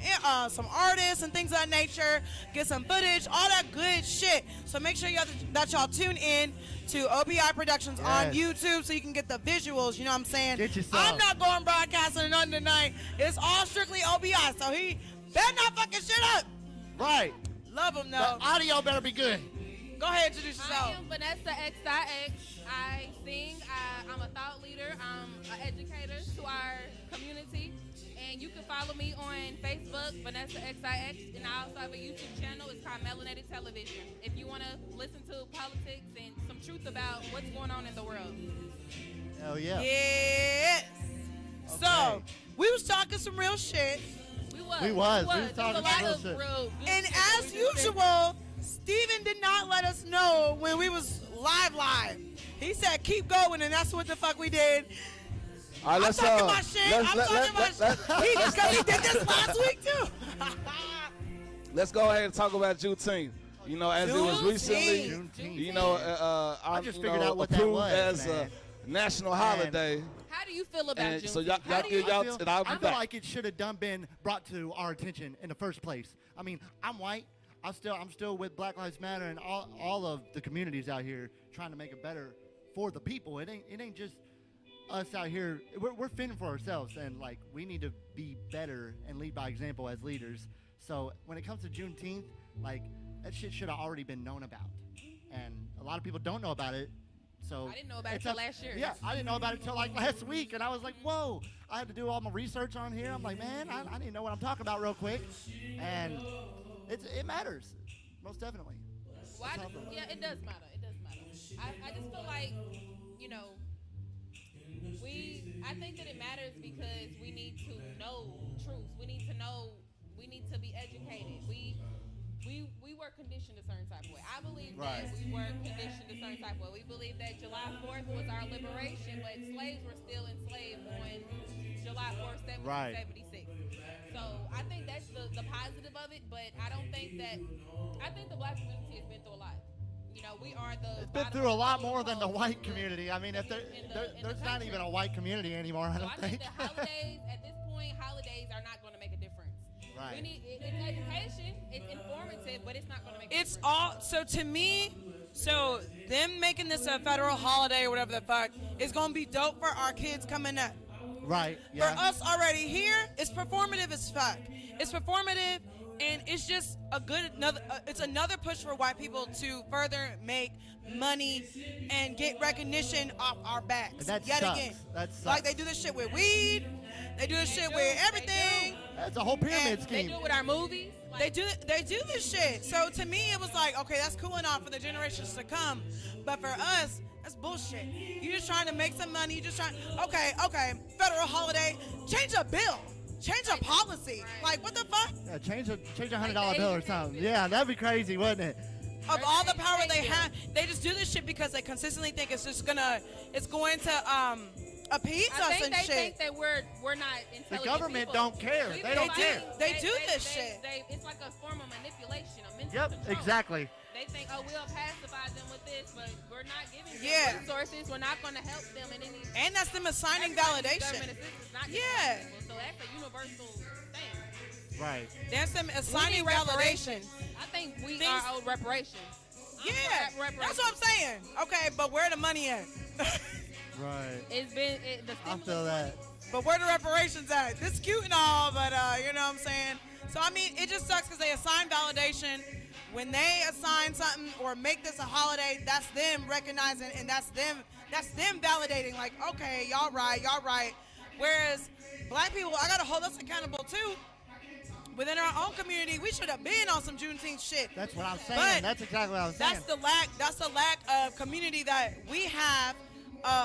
artists and things of that nature, get some footage, all that good shit. So make sure that y'all tune in to OBI Productions on Yes. YouTube so you can get the visuals. You know what I'm saying? Get yourself. I'm not going broadcasting or nothing tonight. It's all strictly OBI. So he better not fucking shit up. Right. Love him The though. audio better be good. Go ahead, introduce yourself. I am Vanessa XIX. I sing. I'm a thought leader. I'm an educator to our community. And you can follow me on Facebook, Vanessa XIX. And I also have a YouTube channel. It's called Melanated Television. If you want to listen to politics and some truth about what's going on in the world. Hell yeah. Yes. So Okay. we was talking some real shit. We was. We was There's talking a lot real of shit. real good And shit that as we just did. usual, Steven did not let us know when we was live. He said, keep going, and that's what the fuck we did. All right, I'm talking my shit. I'm talking my shit. He just because he did this last week, too. Let's go ahead and talk about Juneteenth. You know, as it was recently, Juneteenth. you know, I just figured out what that approved was, as man. a national holiday. How do you feel about And Juneteenth? so y'all How do get you- y'all, I feel, and I'll be I feel back. like it should have been brought to our attention in the first place. I mean, I'm white. I'm still with Black Lives Matter and all of the communities out here trying to make it better for the people. It ain't just us out here. We're fending for ourselves, and like we need to be better and lead by example as leaders. So when it comes to Juneteenth, like that shit should have already been known about, and a lot of people don't know about it. So I didn't know about it it's till up- last year. Yeah, I didn't know about it till like last week, and I was like, whoa! I had to do all my research on here. I'm like, man, I need to know what I'm talking about real quick, and it matters, most definitely. Why yeah, it does matter. It does matter. I just feel like, you know, I think that it matters because we need to know truth. We need to know. We need to be educated. We were conditioned a certain type of way. I believe Right. that we were conditioned a certain type of way. We believe that July 4th was our liberation, but slaves were still enslaved on July 4th, 1776. So I think that's the positive of it, but I think the black community has been through a lot. You know, we are the. It's been bottom through a of lot the more than the food white chain. community. I mean, if in the there's not country. even a white community anymore, I So don't I think think. that holidays, at this point, holidays are not going to make a difference. Right. We need it's education, it's informative, but it's not going to make. It's a difference. all, so to me, so them making this a federal holiday or whatever the fuck is going to be dope for our kids coming up. Right. For Yeah. us already here, it's performative as fuck. It's performative, and it's just it's another push for white people to further make money and get recognition off our backs. And that yet sucks. again. That sucks. Like they do this shit with weed. They do this shit do. with They everything. That's a whole pyramid And They scheme. do it with our movies. They do this shit. So to me, it was like, okay, that's cool enough for the generations to come, but for us, that's bullshit. You're just trying to make some money. You just trying. Okay, federal holiday. Change a bill. Change a policy. Like what the fuck? Yeah, change a $100 bill or something. Yeah, that'd be crazy, wouldn't it? Of all the power they have, they just do this shit because they consistently think it's going to appease I us think and they shit. think that we're not intelligent The government people. don't care. We They don't like- care. They do this shit. It's like a form of manipulation, a mental Yep, control. exactly. They think, oh, we'll pacify them with this, but we're not giving them Yeah. resources. We're not going to help them in any. And that's them assigning Everybody needs validation. government assistance, not just Yeah. white people. So that's a universal thing. Right. That's them assigning We need validation. I think we Things- are owed reparations. Yeah, reparations. that's what I'm saying. Okay, but where the money at? Right. It's been the I feel that. But where the reparations at? This cute and all, but you know what I'm saying? So I mean, it just sucks because they assign validation. When they assign something or make this a holiday, that's them recognizing and that's them validating. Like, okay, y'all right. Whereas black people, I gotta hold us accountable too. Within our own community, we should have been on some Juneteenth shit. That's what I'm saying. But That's exactly what I was saying. That's the lack of community that we have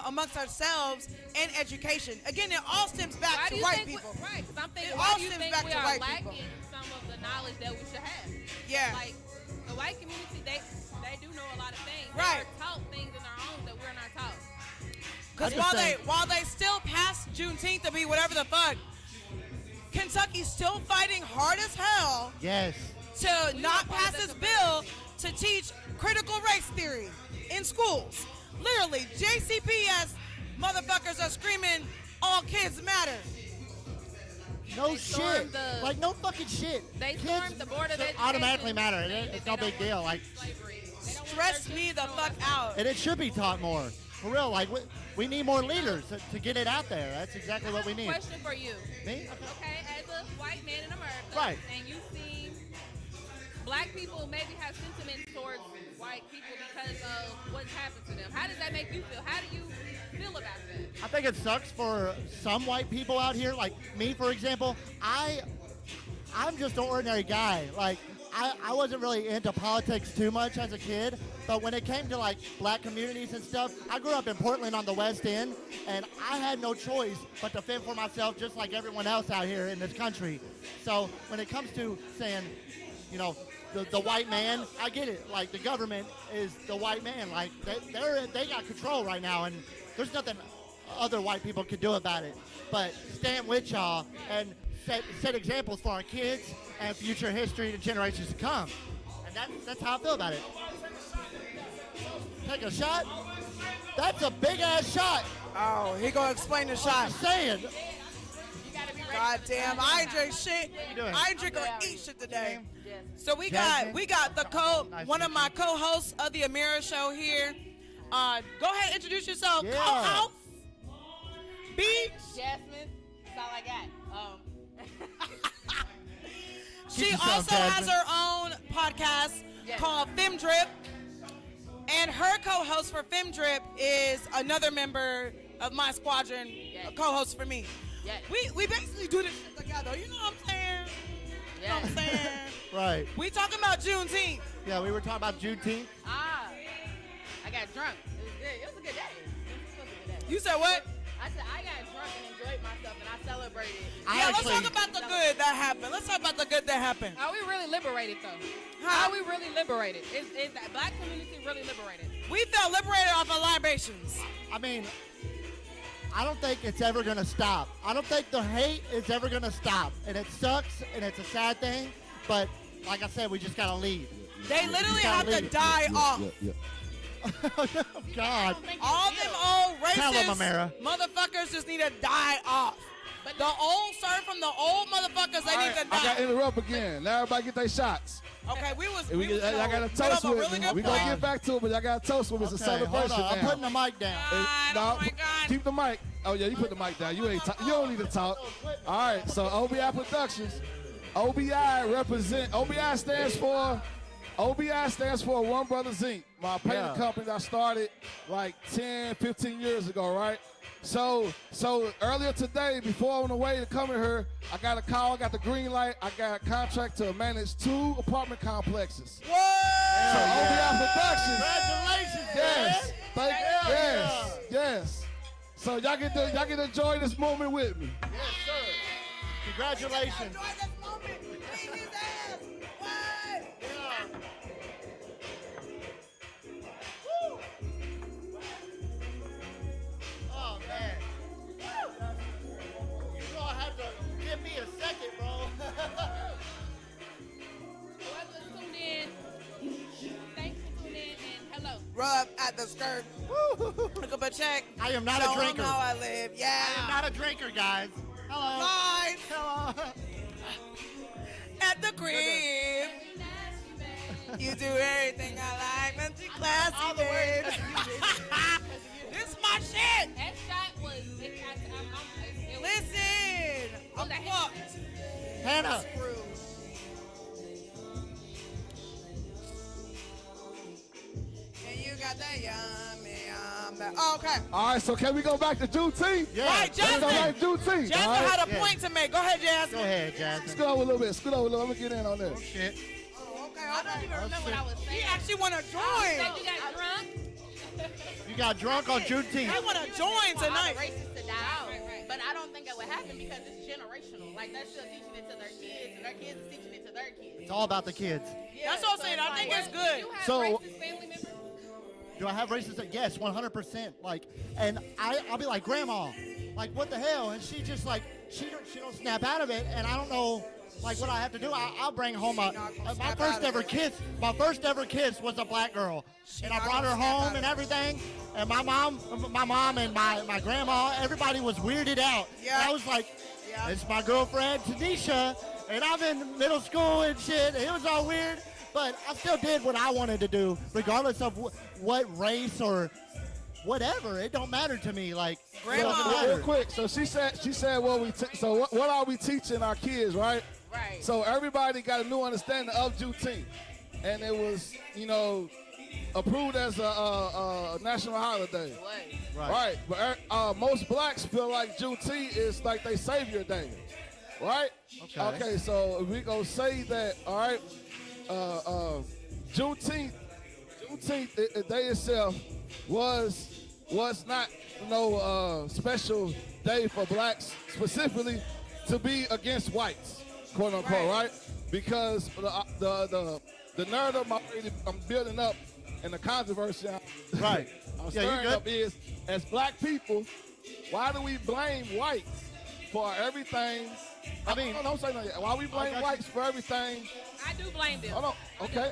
amongst ourselves and education. Again, it all stems back Why to do you white think people. Right, because I'm thinking, It why all do you stems think back we to are white lacking people. some of the knowledge that we should have? Yeah. Like, the white community, they do know a lot of things. Right. They're taught things in their own that we're not taught. Because I just while they still pass Juneteenth to be whatever the fuck, Kentucky's still fighting hard as hell Yes. to not pass this bill to teach critical race theory in schools. Literally, JCPS motherfuckers are screaming, all kids matter. No They shit. stormed the- Like, no fucking shit. They Kids stormed the Board of should Education. automatically matter. saying that It's they no don't big want deal. Like, slavery. They don't want Stress their me the children fuck about out. and it should be taught more. For real. Like, we need more leaders to get it out there. That's exactly what we need. Question for you. Me? Okay, as a white man in America, Right. and you see black people maybe have sentiments towards white people because of what's happened to them. How does that make you feel? How do you feel about that? I think it sucks for some white people out here, like me, for example. I'm just an ordinary guy. Like, I wasn't really into politics too much as a kid, but when it came to like black communities and stuff, I grew up in Portland on the West End, and I had no choice but to fend for myself just like everyone else out here in this country. So when it comes to saying, you know, the white man, I get it. Like, the government is the white man. Like, they got control right now, and there's nothing other white people can do about it. But stand with y'all and set examples for our kids and future history to generations to come. And that's how I feel about it. Take a shot? That's a big ass shot. Oh, he gonna explain the shot. I'm saying. You gotta be ready. God damn, I ain't drink shit. you doing? I ain't drink or eat shit today. So we Jasmine? got the Nice one to of meet my you. co-hosts of the Amira Show here. Go ahead, introduce yourself. Yeah. Co-host. B. Jasmine, that's all I got. She yourself, also has Jasmine. her own podcast Yes. called FemDrip. And her co-host for FemDrip is another member of my squadron, Yes. a co-host for me. Yes. We basically do this shit together. You know what I'm saying? You know what I'm saying? Right. We talking about Juneteenth. Yeah, we were talking about Juneteenth. I got drunk. It was good. It was a good day. It was a good day. You said what? I said I got drunk and enjoyed myself, and I celebrated. Yeah, let's talk about the good that happened. Let's talk about the good that happened. Are we really liberated, though? Huh? Are we really liberated? Is that black community really liberated? We felt liberated off of libations. I mean, I don't think it's ever going to stop. I don't think the hate is ever going to stop. And it sucks, and it's a sad thing. But like I said, we just got to leave. They literally gotta have to leave. die off. Oh, God. All them old Tell 'em, racist Amira. motherfuckers just need to die off. But The old, sir, from the old motherfuckers, they need to I got to die. interrupt again. Now everybody get their shots. Okay, we was. And We was I got to put toast up a with really me. good We're going to point. get back to it, but I got to toast with me. It's a Okay, hold celebration on. I'm now. putting the mic down. God, oh my God. Keep the mic. Oh, yeah, you put the mic down. You don't need to talk. All right, so OBI Productions. OBI stands for One Brothers Inc., my painting Yeah. company that I started like 10, 15 years ago, right? So earlier today, before I went away to come in here, I got a call, I got the green light, I got a contract to manage 2 apartment complexes. So Whoa! OBI Productions. Congratulations, Yes. man. Yes. So y'all get to enjoy this moment with me. Yes, sir. Congratulations. Enjoy this moment. Clean his ass. What? Woo. Oh, man. You all have to give me a second, bro. whoever's tuned in, thanks for tuning in, and hello. Rub at the skirt. Look up a check. I am not Show a 'em drinker. how I live. Yeah. I'm not a drinker, guys. Hello. Live Hello. at the crib. You do everything I like. That's classy, All the words babe. that This is my shit. That shot was. It was Listen. I'm the heck? fucked. Hannah. And you got that yummy, okay. All right, so can we go back to Juneteenth? Yeah. Right, Let's Jasmine. go back to Juneteenth. Jasmine all right? had a Yeah. point to make. Go ahead, Jasmine. Go ahead, Jasmine. Scoot over a little bit. I'm going to get in on this. Shit. Oh, okay, I don't even remember what I was He saying. actually want to Said join. you got drunk. You got drunk on They Juneteenth. want to join For all the tonight. racists to die out. But I don't think that would happen because it's generational. Like, they're still teaching it to their kids, and their kids is teaching it to their kids. It's all about the kids. That's what I'm saying. I think it's good. You have So- racist family members? Do I have racist? Yes, 100%. Like, and I'll be like, Grandma, like, what the hell? And she just like, she don't snap out of it. And I don't know like what I have to do, I'll bring home my snap first out of ever it. kiss. My first ever kiss was a black girl, and I not brought her gonna snap out home of and it. everything. And my mom and my grandma, everybody was weirded out. Yeah. And I was like, Yeah. it's my girlfriend Tanisha, and I'm in middle school and shit. And it was all weird, but I still did what I wanted to do, regardless of what race or whatever. It don't matter to me. Like, it Grandma. doesn't Real matter. quick. So she said what are we teaching our kids, right? Right. So everybody got a new understanding of Juneteenth, and it was, approved as a national holiday. What? Right. But most blacks feel like Juneteenth is like their savior day. Right? Okay. So we gonna say that, all right, Juneteenth, the day itself was not no special day for blacks specifically to be against whites, quote unquote, right? Because the narrative I'm building up and the controversy Right. I'm Yeah, you stirring good? up is, as black people, why do we blame whites for everything? Don't say nothing yet. Why we blame got you. whites for everything? I do blame them. Hold on.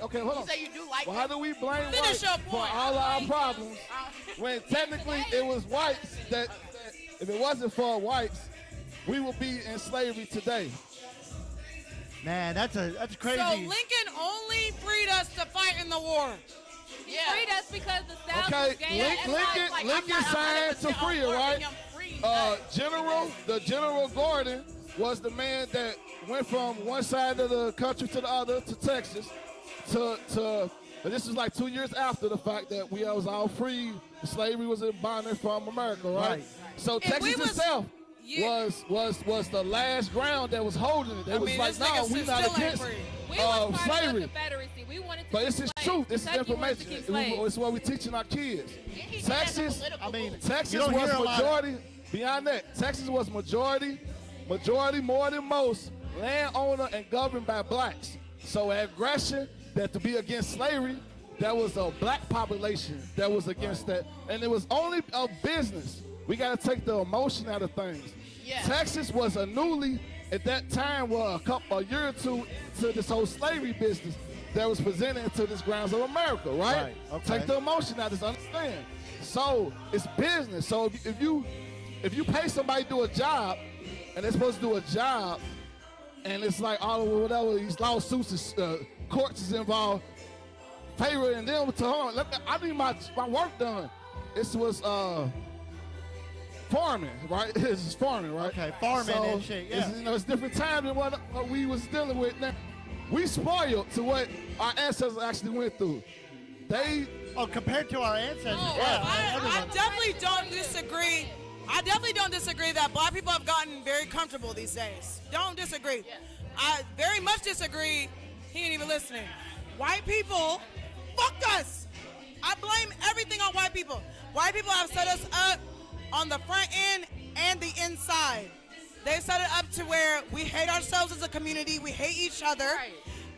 Okay, hold on. say you do like Why do we blame Finish whites your for point. all our problems when technically it was whites that if it wasn't for whites, we would be in slavery today. Man, that's crazy. So Lincoln only freed us to fight in the war. He freed us because the South Okay, was gay. Lincoln signed to free it, right? General Gordon was the man that went from one side of the country to the other, to Texas, to this is like 2 years after the fact that we was all free, slavery was abolished from America, right? Right. So And we Texas was- itself Yeah. was the last ground that was holding it. They was mean, like, this no, nigga we still not ain't against free. We was part of slavery. the Confederacy. We wanted to But keep it's the slaves. truth. This is Kentucky wanted to information. keep slaves. It's what we're teaching our kids. Texas, I mean, Texas you don't was hear a lot of- majority. Beyond that, Texas was majority more than most, landowner and governed by blacks. So aggression, that to be against slavery, that was a black population that was against that, and it was only a business. We got to take the emotion out of things. Yeah. Texas was a newly at that time, a year or two to this whole slavery business that was presented to this grounds of America, right? Right, okay. Take the emotion out, just understand. So it's business. So if you pay somebody to do a job, and they're supposed to do a job, and it's like all of whatever these lawsuits, courts is involved, favoring them to hold on. I need my work done. This was farming, right? It's farming, right? Okay, farming and shit, yeah. It's different time than what we was dealing with now. We spoiled to what our ancestors actually went through. Compared to our ancestors, Oh, yeah, I everyone. definitely don't disagree. I definitely don't disagree that black people have gotten very comfortable these days. Don't disagree. I very much disagree. He ain't even listening. White people fucked us. I blame everything on white people. White people have set us up on the front end and the inside. They set it up to where we hate ourselves as a community. We hate each other. Right.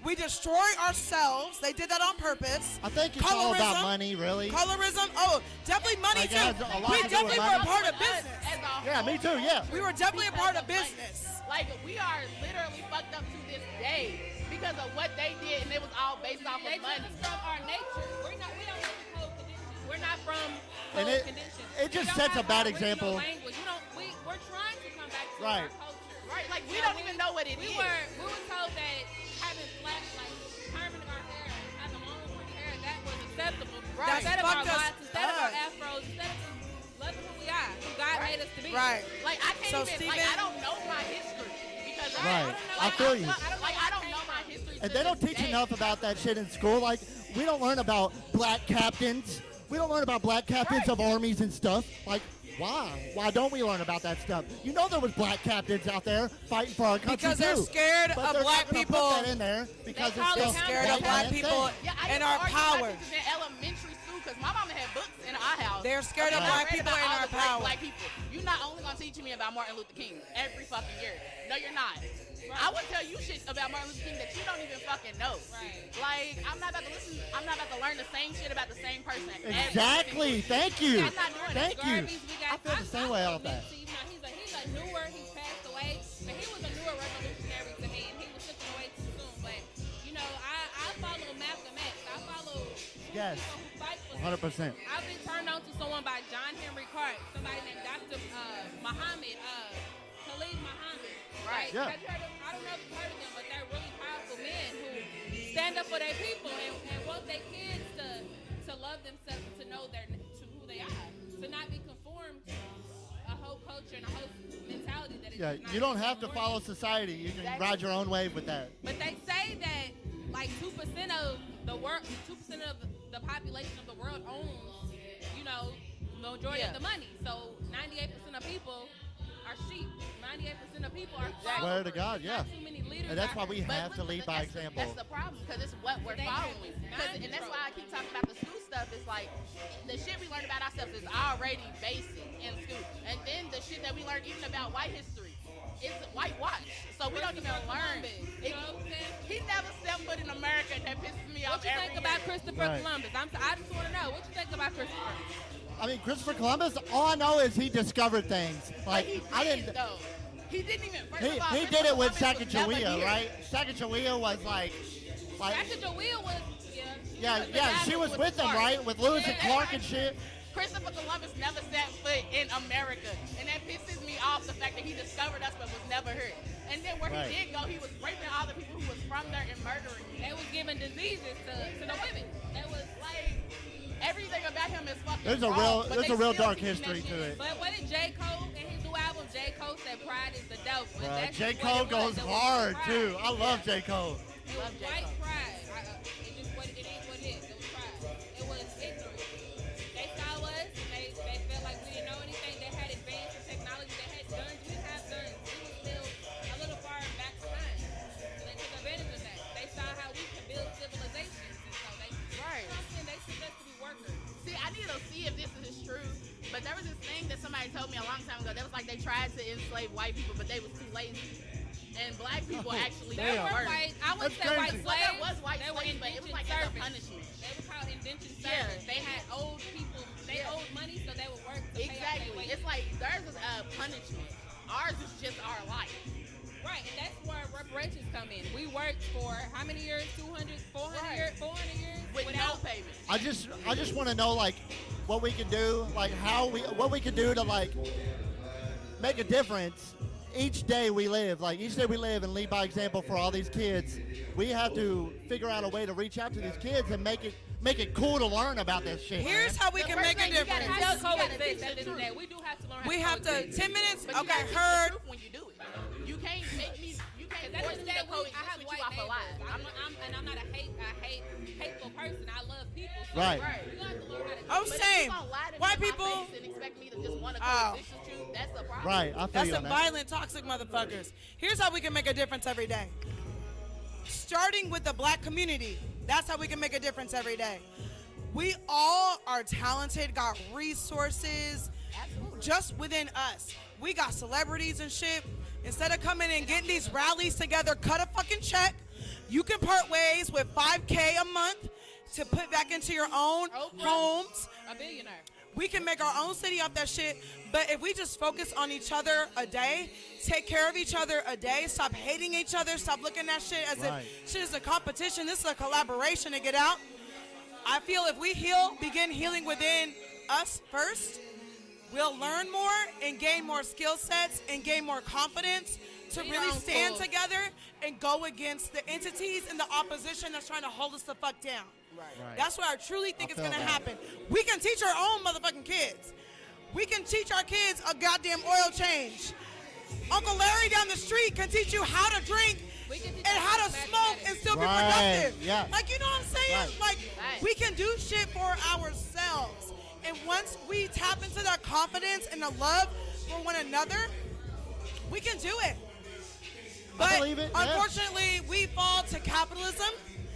We destroy ourselves. They did that on purpose. I think it's all about Colorism. money, really. Colorism. Oh, definitely money Like, it too. has a lot We to do with definitely were money. a part of business. Yeah, me too. Yeah. We were definitely a part of business. Like, we are literally fucked up to this day because of what they did, and it was all based off They of took money. us from our nature. We don't live in cold conditions. We're not from And cold it- conditions. it just We don't sets a have bad our original example. Language. We're trying to come back to Right. our culture. Right? Like, we don't even know what it we is. were told that having flat, like permanent our hair, having long with hair, that was acceptable. Right. Instead of our Fucked us locks, instead of our up. afros, instead of just loving who we are, who God made us to be. Right. Like, I can't So, even, like, Steven- I don't know my history. Because Right. know I feel you. I don't know my history. And to they don't this teach day. enough about that shit in school. Like, we don't learn about black captains. We don't learn about black captains of armies and stuff. Like, why? Why don't we learn about that stuff? You know there was black captains out there fighting for our country Because they're too. scared But of they're black not gonna people. Put that in there because They it's call still them Scared of white black man people thing. Yeah, I and used to our argue with my power. teachers in elementary school because my mama had books in our house. They're scared of I black read people about and all our the great power. Black people. You're not only gonna teach me about Martin Luther King every fucking year. No, you're not. I would tell you shit about Martin Luther King that you don't even fucking know. Right. Like, I'm not about to listen. I'm not about to learn the same shit about the same person. every Exactly. single- Thank you. I'm not doing that. Thank you. Garvey's, we got, I feel the same way off that. He's a newer, he's passed away, but he was a newer revolutionary to me, and he was Yes. people who fight for 100%. I've been turned on to someone by John Henry Clark, somebody named Dr. Muhammad, Khalid Muhammad. Right. Yeah. Have you heard of, I don't know if you've heard of them, but they're really powerful men who stand up for their people and want their kids to love themselves and to know to who they are, to not be conformed to a whole culture and a whole mentality that is Yeah, just not you don't have to normal. follow society. You can Exactly. ride your own wave with that. But they say that like 2% of the world, 2% of the population of the world owns, you know, the majority Yeah. of the money. So 98% of people are sheep. 98% of people are Exactly. Swear to followers. God, yeah. Not too many leaders. And that's out why we here. have to lead by example. That's the problem, because it's what we're They have following. mind And that's control. why I keep talking about the school stuff. It's like the shit we learn about ourselves is already basic in school. And then the shit that we learn even about white history is whitewash. So we don't even learn. You know what I'm saying? He never stepped foot in America. That pisses me off What you every think about year. Christopher Right. Columbus? I just want to know. What you think about Christopher? I mean, Christopher Columbus, all I know is he discovered things. But Like, he I did, didn't. though. He didn't even. First He, of all, he did Christopher it with Columbus was never Sacagawea, here. right? Sacagawea was like Sacagawea was, yeah, the yeah, guy she who was with them, Clark. right? With Lewis and Yeah, Clark right. and shit. Christopher Columbus never set foot in America, and that pisses me off. The fact that he discovered us but was never here. And then where Right. he did go, he was raping all the people who was from there and murdering them. they was giving diseases to the women. That was Like everything about him is fucking There's a wrong, real, but there's they a real still dark teaching that history shit. to it. But what did J. Cole in his new album? J. Cole said pride is the devil. And Bruh, that's J. just what Cole it was. goes It was hard pride. too. I love J. Cole. It was Love J. white Cole. pride. It just what it is. What it is. It was pride. It was ignorance. They saw us. And they felt like we didn't know anything. They had advanced technology. They had guns. We didn't have guns. We were still a little far back behind. So they took advantage of that. They saw how we could build civilizations. And so they, Right. you know what I'm saying? They took us to be workers. See, I need to see if this is true. But there was this thing that somebody told me a long time ago. That was like they tried to enslave white people, but they was too lazy. And black people actually There got were worse. white. I wouldn't That's say white crazy. Well, slaves. there was white They were slaves, but it was indentured like as a servants. punishment. They were called indentured Yeah. servants. They had old people. They Yeah. owed money, so they would work to pay off their Exactly. wages. It's like theirs is a punishment. Ours is just our life. Right, and that's where reparations come in. We worked for how many years? 200, 400 Right. years? 400 years? With no payment. I just want to know like what we can do, like what we can do to like make a difference each day we live. Like each day we live and lead by example for all these kids. We have to figure out a way to reach out to these kids and make it cool to learn about this shit. Here's man. how we The can first make a thing you gotta difference. do- How You to gotta coexist teach at the the end of the truth. day. We do have to learn how We to have to coexist. 10 minutes. But you Okay, gotta teach the heard. truth when you do it. You can't make me. You can't At the force end of me the to day, coexist I have with white you off a neighbors. lie. I'm not a hateful person. I love people. So Right. Right. You have to learn how to Oh, But if same. you gonna lie to me White in my people- face and expect me to just want to Oh. coexist with you, that's the problem. Right, I feel That's you some on that. violent, toxic motherfuckers. Here's how we can make a difference every day. Starting with the black community. That's how we can make a difference every day. We all are talented, got resources Absolutely. just within us. We got celebrities and shit. Instead of coming and getting these rallies together, cut a fucking check. You can part ways with $5K a month to put back into your own Oprah. homes. A billionaire. We can make our own city off that shit, but if we just focus on each other a day, take care of each other a day, stop hating each other, stop looking at shit as Right. if shit is a competition, this is a collaboration to get out. I feel if we begin healing within us first, we'll learn more and gain more skill sets and gain more confidence to Be really on stand full. together and go against the entities and the opposition that's trying to hold us the fuck down. Right. That's what I truly think is feel going to that. happen. We can teach our own motherfucking kids. We can teach our kids a goddamn oil change. Uncle Larry down the street can teach you how to drink We can teach and you how to mathematics. smoke and still be Right, productive. yeah. Like, you know what I'm saying? Right. Like, Right. we can do shit for ourselves. And once we tap into that confidence and the love for one another, we can do it. But believe it, yeah. unfortunately, we fall to capitalism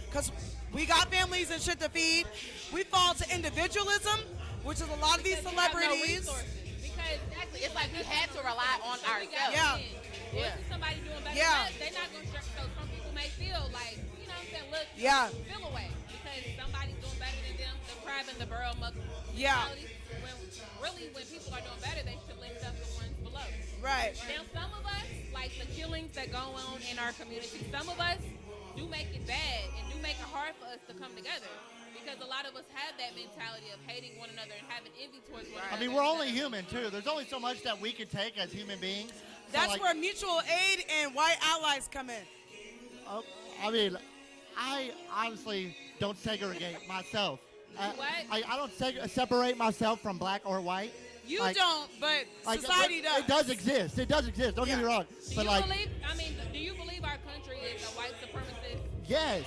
because we got families and shit to feed. We fall to individualism, which is a lot of these Because we have no celebrities. resources. Because Exactly. It's like we had to rely on we got ourselves. Yeah. men. Well, Yeah. if somebody doing better Yeah. than us, they're not going to so some people may feel like, you know what I'm saying, look, Yeah. feel away because somebody's doing better than them, depriving the borough muscle. Yeah. When people are doing better, they should lift up the ones below. Right. Now, some of us, like the killings that go on in our community, some of us do make it bad and do make it hard for us to come together. because a lot of us have that mentality of hating one another and having envy towards one I another. mean, we're only human too. There's only so much that we can take as human beings. So, That's like, where mutual aid and white allies come in. I mean, I honestly don't segregate myself. What? I don't separate myself from black or white. You Like- don't, but Like, society does. It does exist. It does exist. Don't get me Yeah. wrong. Do But you like, believe? I mean, do you believe our country is a white supremacist? yes,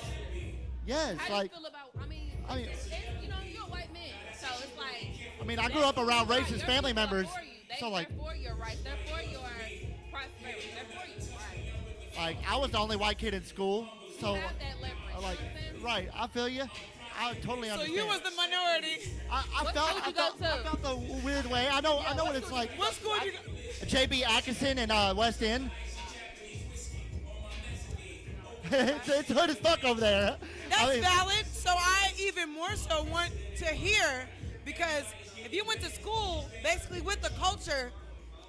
yes. How do Like, you feel about? I mean, it's, you know, you're a white man, so it's like. I mean, I grew up around Right, racist their family people are members, for you. so like, They're for your rights. They're for your prosperity. They're for you. Right. I was the only white kid in school, so You have that leverage. like, you know what I'm saying? right. I feel you. I totally So understand. you was the minority. I What felt, school I you go felt, to? I felt the weird way. I know what it's like. What school did you go? JB Atkinson in West End. it's hood as fuck over there. That's I mean, valid. So I even more so want to hear, because if you went to school basically with the culture,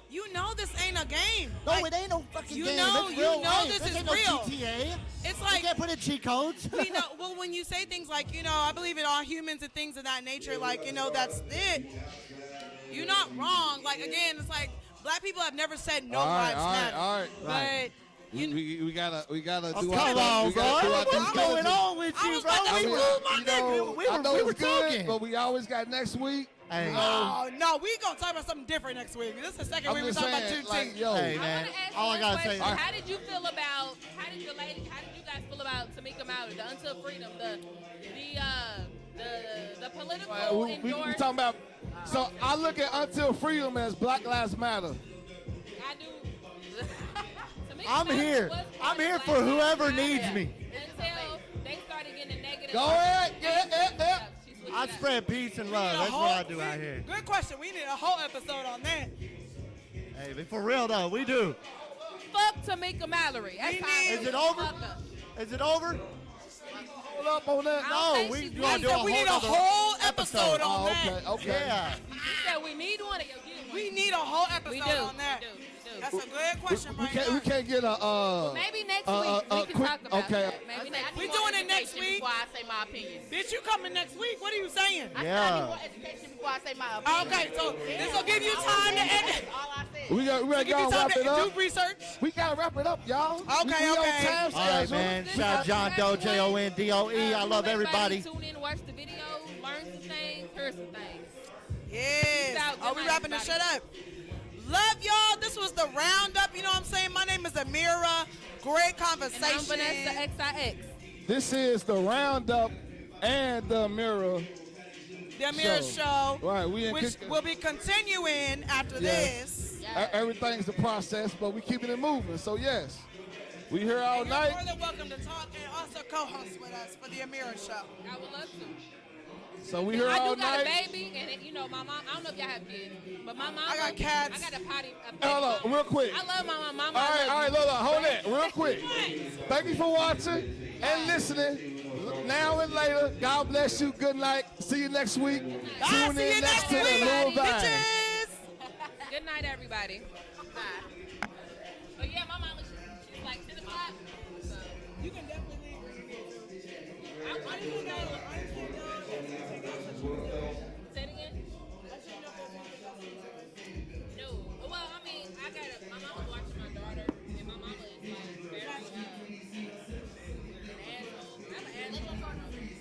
you know this ain't a game. No, Like, it ain't no fucking you game. know- It's you real know life. this is ain't no real. GTA. It's You like can't put in cheat codes. we know. Well, when you say things like, you know, I believe in all humans and things of that nature, like, you know, that's it. You're not wrong. Like, again, it's like black people have never said no lives matter. all right. But We gotta Oh, do come our on, we bro. gotta do our due What's going diligence. on with I you, was bro? about to We say, were- move my you nigga. know, we I know were it's good, talking. but we always got next week. Hey, oh no, we gonna talk about something different next week. This is the second I'm week we're just talking saying, about like, Juneteenth. yo, Hey, I man. want to ask All I you gotta one say- question. How did you feel about? How did you guys feel about Tamika Mallory, the Until Freedom, the political we endorsed? talking about. So I look at Until Freedom as Black Lives Matter. I do. Tamika I'm Mallory here. was I'm here Black for Lives whoever Matter needs me. Until they started getting negative. Go ahead. Yeah. She switched I it up. spread peace and love. That's what I do out here. Good question. We need a whole episode on that. Hey, but for real though, we do. Fuck Tamika Mallory. That's We how I need- Is it feel. over? Fuck her. Is it over? Hold up on that. I don't No, think we she's gonna right. do a we need a whole whole other episode on Oh, that. okay. Yeah. You said we need one. Or you get one. We need a whole episode We do. on that. We do. That's a good question We right can't. there. We can't get a. Maybe next uh, week we can quick- talk about okay. that. Maybe next We week. doing it next Education week. Before I say my opinion. Bitch, you coming next week? What are you saying? I said I Yeah. need more education before I say my opinion. Okay, so this will give you time to edit. That's all I said. We gotta Give you go time wrap to it up. do research. We gotta wrap it up, y'all. Okay, we okay. On time All right, schedule. man. Shout out John Doe, Jondoe. I love everybody. Tune in, watch the video, learn some things, hear some things. Yes. Peace out. Are Good we night, wrapping this shit everybody. up? Love y'all. This was the roundup. You know what I'm saying? My name is Amira. Great And I'm conversation. Vanessa XIX. This is the roundup and the mirror. The Amira show. Right, we in which kick- will be continuing after this. Everything's the process, but we keeping it moving. So yes, we here all And you're night. more than welcome to talk and also co-host with us for the Amira show. I would love to. So we here I all do got night. a baby, and you know, my mom. I don't know if y'all have kids, but my mom. I got cats. I got a potty. Hold on, real quick. I love my mom. My mom. All right, look, hold that, real quick. Thank you for watching and listening. Now and later, God bless you. Good night. See you next week. I'll Tune see you in next next to the week, Lil Vine. bitches. Good night, everybody. Bye. But yeah, my mom she's like 10 o'clock. So. You can definitely leave. I want to go.